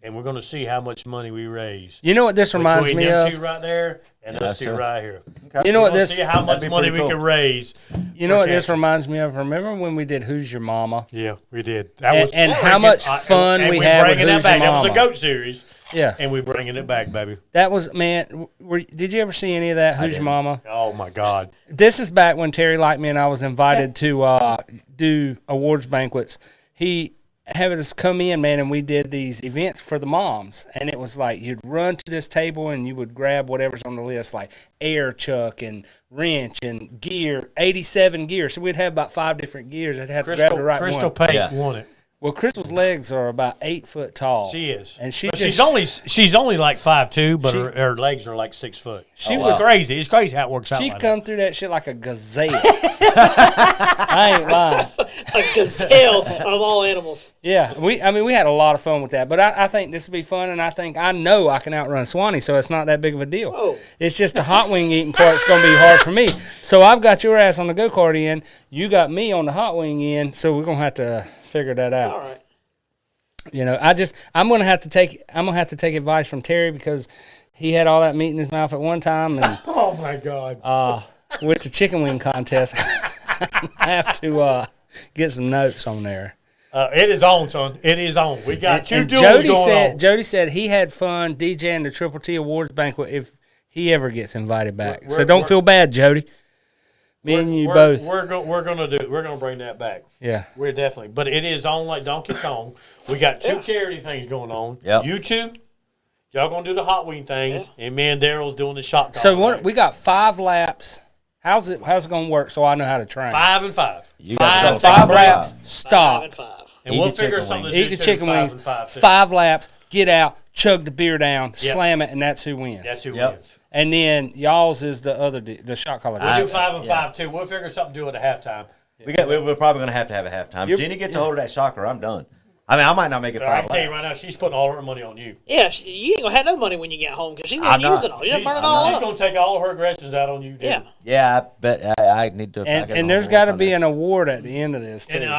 and we're going to see how much money we raise. You know what this reminds Between me them of? two right there and us that's two true. right here. You know We're what gonna this? see how much That'd be money pretty we cool. can raise. You know what this for reminds me of? Remember when we did Who's Your Mama? Yeah, we did. And how much fun we had with bringing that Who's back. Your That was the Mama. GOAT series, Yeah, and we bringing it back, baby. that was man. Did you ever see any of that? Who's Your didn't. Mama? Oh my God! This is back when Terry liked me and I was invited to do awards banquets. He had us come in, man, and we did these events for the moms. And it was like you'd run to this table and you would grab whatever's on the list, like air chuck and wrench and gear, 87 gear. So we'd have about 5 different gears. I'd have to grab the right Crystal one. Pate Yeah. won it. Well, Crystal's legs are about 8 foot tall. She is, and she's only like 5'2", but her legs are like 6 foot. She was crazy. It's crazy how it works out. She'd like come through that shit like a gazelle. I ain't lying. A gazelle of all animals. Yeah, we had a lot of fun with that. But I think this will be fun, and I know I can outrun Swanee, so it's not that big of a deal. Oh. It's just the hot wing eating part's going to be hard for me. So I've got your ass on the go-kart end. You got me on the hot wing end, so we're going to have to figure that out. All right. You know, I'm gonna have to take advice from Terry because he had all that meat in his mouth at one time, and oh my God! With the chicken wing contest, I have to get some notes on there. It is on, son. It is on. We got two duels Jody going on. Jody said he had fun DJing the Triple T Awards banquet if he ever gets invited back. So don't feel bad, Jody. Me and you both. We're gonna bring that back. Yeah, we're definitely. But it is on like Donkey Kong. We got two charity things going on. Yep. You two, y'all gonna do the hot wing things, and me and Daryl's doing the shot. So we got 5 laps. How's it gonna work? So I know how to train. 5 and 5. You got 5 laps. Stop. 5 and 5. And we'll figure something. Eat the chicken wings. 5 laps. Get out. Chug the beer down. Slam it, and that's who wins. That's who wins. And then y'all's is the shot caller. We'll do 5 and 5 too. We'll figure something to do at a halftime. We're probably going to have a halftime. Jenny gets a hold of that shocker, I'm done. I mean, I might not make it 5 I can tell you right now, she's putting all her money on you. Yeah, you ain't going to have no money when you get home because she's going to use it all. You're going to burn it all She's up. going to take all of her aggressions out on you, dude. Yeah. Yeah, I bet I need to. And there's got to be an award at the end of this, too. And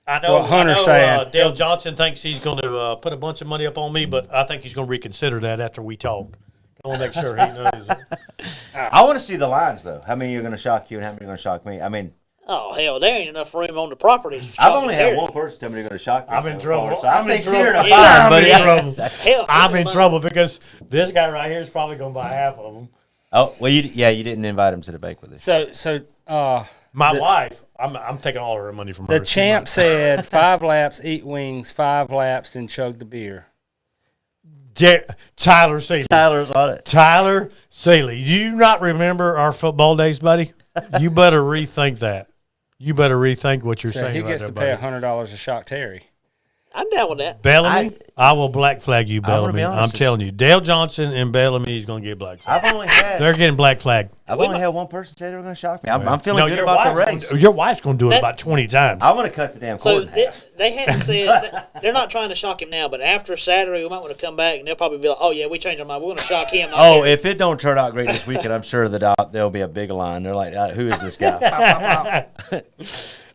I know Dale Johnson thinks he's going to put a bunch of money up on me, but I think he's going to reconsider that after we talk. I want to make sure he knows it. I want to see the lines, though. How many are going to shock you and how many are going to shock me? I mean, oh, hell, there ain't enough room on the property. I've only had one person tell me they're going to shock me. I'm in trouble. So I think you're in a bind, Yeah, buddy. Hell, I'm in trouble because this guy right here is probably going to buy half of them. Oh, well, you didn't invite him to the bake with us. So my wife, I'm taking all her money from her. The champ said 5 laps, eat wings, 5 laps, and chug the beer. Tyler Seeley. Tyler's on it. Tyler Seeley. Do you not remember our football days, buddy? You better rethink that. You better rethink what you're saying. He right gets there, to pay buddy. $100 to shock Terry. I'm down with that. Bellamy, I will black flag you, Bellamy. be honest, I'm telling you. Dale Johnson and Bellamy is going to get black flag. They're getting black flag. I've only had one person say they were going to shock me. I'm feeling good about the race. Your wife's going to do it about 20 times. I want to cut the damn So cord in half. they hadn't said they're not trying to shock him now, but after Saturday we might want to come back and they'll probably be like, "Oh yeah, we changed our mind. We're going to shock him." Oh, if it don't turn out great this weekend, I'm sure there'll be a big line. They're like, "Who is this guy?"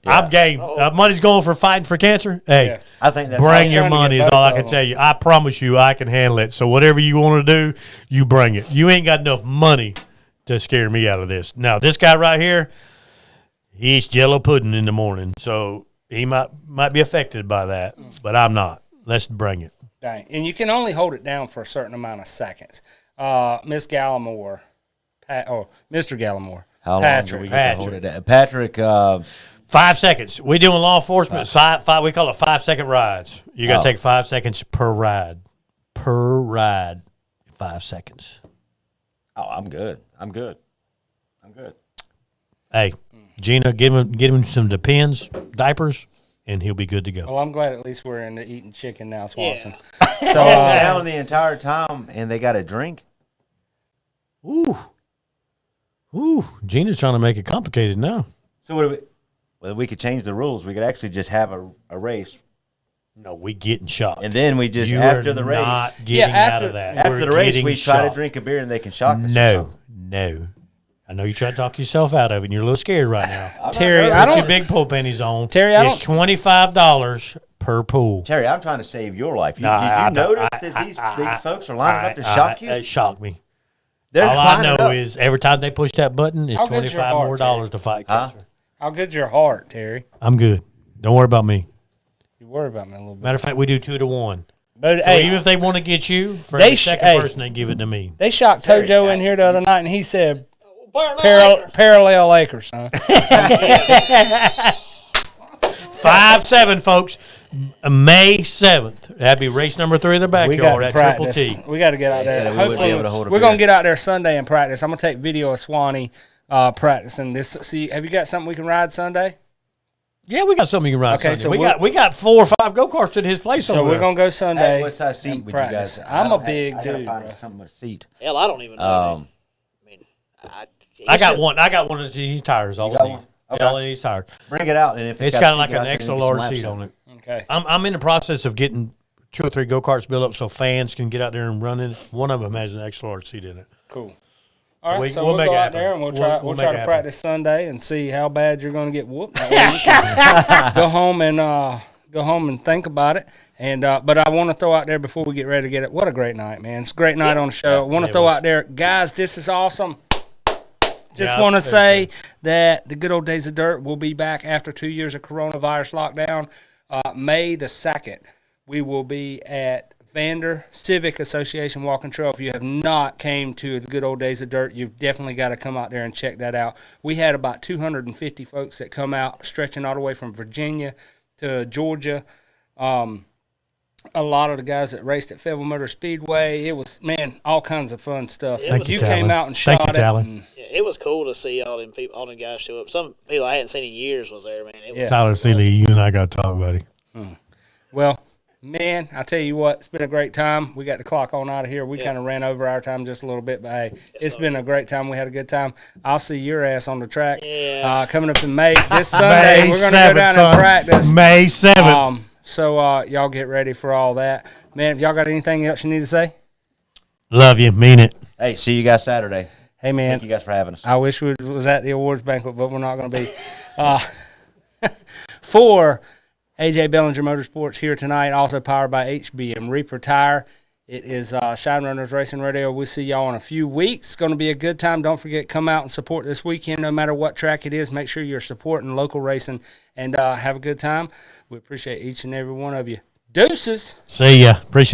I'm game. Money's going for fighting for cancer. Hey, I think that's bring your money is all I can tell you. I promise you, I can handle it. So whatever you want to do, you bring it. You ain't got enough money to scare me out of this. Now, this guy right here, he eats Jello pudding in the morning, so he might be affected by that, but I'm not. Let's bring it. Dang. And you can only hold it down for a certain amount of seconds. Miss Gallimore, Mr. Gallimore, How long Patrick. do we get to hold it down? Patrick, 5 seconds. We doing law enforcement. Five. We call it 5 second rides. You got to take 5 seconds per ride. 5 seconds. Oh, I'm good. Hey, Gina, give him some Depends diapers, and he'll be good to go. Well, I'm glad at least we're into eating chicken now, Swanson. Yeah. So down the entire time, and they got a drink. Ooh, Gina's trying to make it complicated now. So what do we? Well, we could change the rules. We could actually just have a race, No, we getting shot. and then we just You after are the race. not getting out after- of that. After We're the race, getting we try shot. to drink a beer, and they can shock us. or No. something. I know you try to talk yourself out of it, and you're a little scared right now. Terry, nervous. I Put your don't. big pool panties on. Terry, I it's $25 per pool. Terry, I'm trying to save your life. You, Nah, did you notice I- that these folks are lining up to shock you? It shocked me. They're All I lining know up. is every time they push that button, it's How good's your $25 heart, more Terry? to fight Huh? cancer. How good's your heart, Terry? I'm good. Don't worry about me. You worry about me a little bit. Matter of fact, we do 2 to 1. But So hey, even if they want to get you, for They every sh- second hey. person, they give it to me. they shocked Tojo in here the other night, and he said Parallel. parallel acres, son. 5-7, folks. May 7th. That'd be race number 3 in the We got backyard to at Triple practice. T. We got to get out They said there. we wouldn't be Hopefully, able to hold a we're going to beer. get out there Sunday and practice. I'm going to take video of Swanee practicing this. See, have you got something we can ride Sunday? Yeah, we got something you can ride. Okay, Sunday. so we got 4 or 5 go-karts at his place. So we're going to go Sunday. Hey, what size seat and would you practice. guys? I'm I a don't big have, dude, I gotta find bro. something with a seat. Hell, I don't even know. I mean, I got one of these tires. All got of these. one? Okay. All of these tires. Bring it out, and if It's got like an extra large seat on it. Okay. I'm in the process of getting 2 or 3 go-karts built up so fans can get out there and run in it. One of them has an extra large seat in it. Cool. All right, so we'll we'll make go it out happen. there and we'll We'll try make to it happen. practice Sunday and see how bad you're going to get whooped. That way you can go home and think about it. And but I want to throw out there before we get ready to get it. What a great night, man! It's a great night on the show. I want to throw out there, guys. This is awesome. Just want to say that the good old days of dirt will be back after 2 years of coronavirus lockdown. May the 2nd, we will be at Fender Civic Association Walking Trail. If you have not came to the good old days of dirt, you've definitely got to come out there and check that out. We had about 250 folks that come out, stretching all the way from Virginia to Georgia. A lot of the guys that raced at Fayetteville Motor Speedway. It was, man, all kinds of fun stuff. Thank you you, came Talon. out and Thank shot you, it. Talon. And, yeah, it was cool to see all them people, all them guys show up. Some people I hadn't seen in years was there, man. It was, Tyler Seeley, you and I got to talk, buddy. well, man, I tell you what, it's been a great time. We got the clock on out of here. We kind of ran over our time just a little bit, but hey, it's been a great time. We had a good time. I'll see your ass on the track coming up in May. This Sunday, we're going to go down and practice. May 7th. So y'all get ready for all that. Man, if y'all got anything else you need to say? Love you. Mean it. Hey, see you guys Saturday. Hey, man. Thank you guys for having us. I wish we was at the awards banquet, but we're not going to be. For AJ Belanger Motorsports here tonight, also powered by HBM Reaper Tire. It is Shine Runners Racing Radio. We'll see y'all in a few weeks. It's going to be a good time. Don't forget, come out and support this weekend, no matter what track it is. Make sure you're supporting local racing and have a good time. We appreciate each and every one of you. Deuces. See ya. Appreciate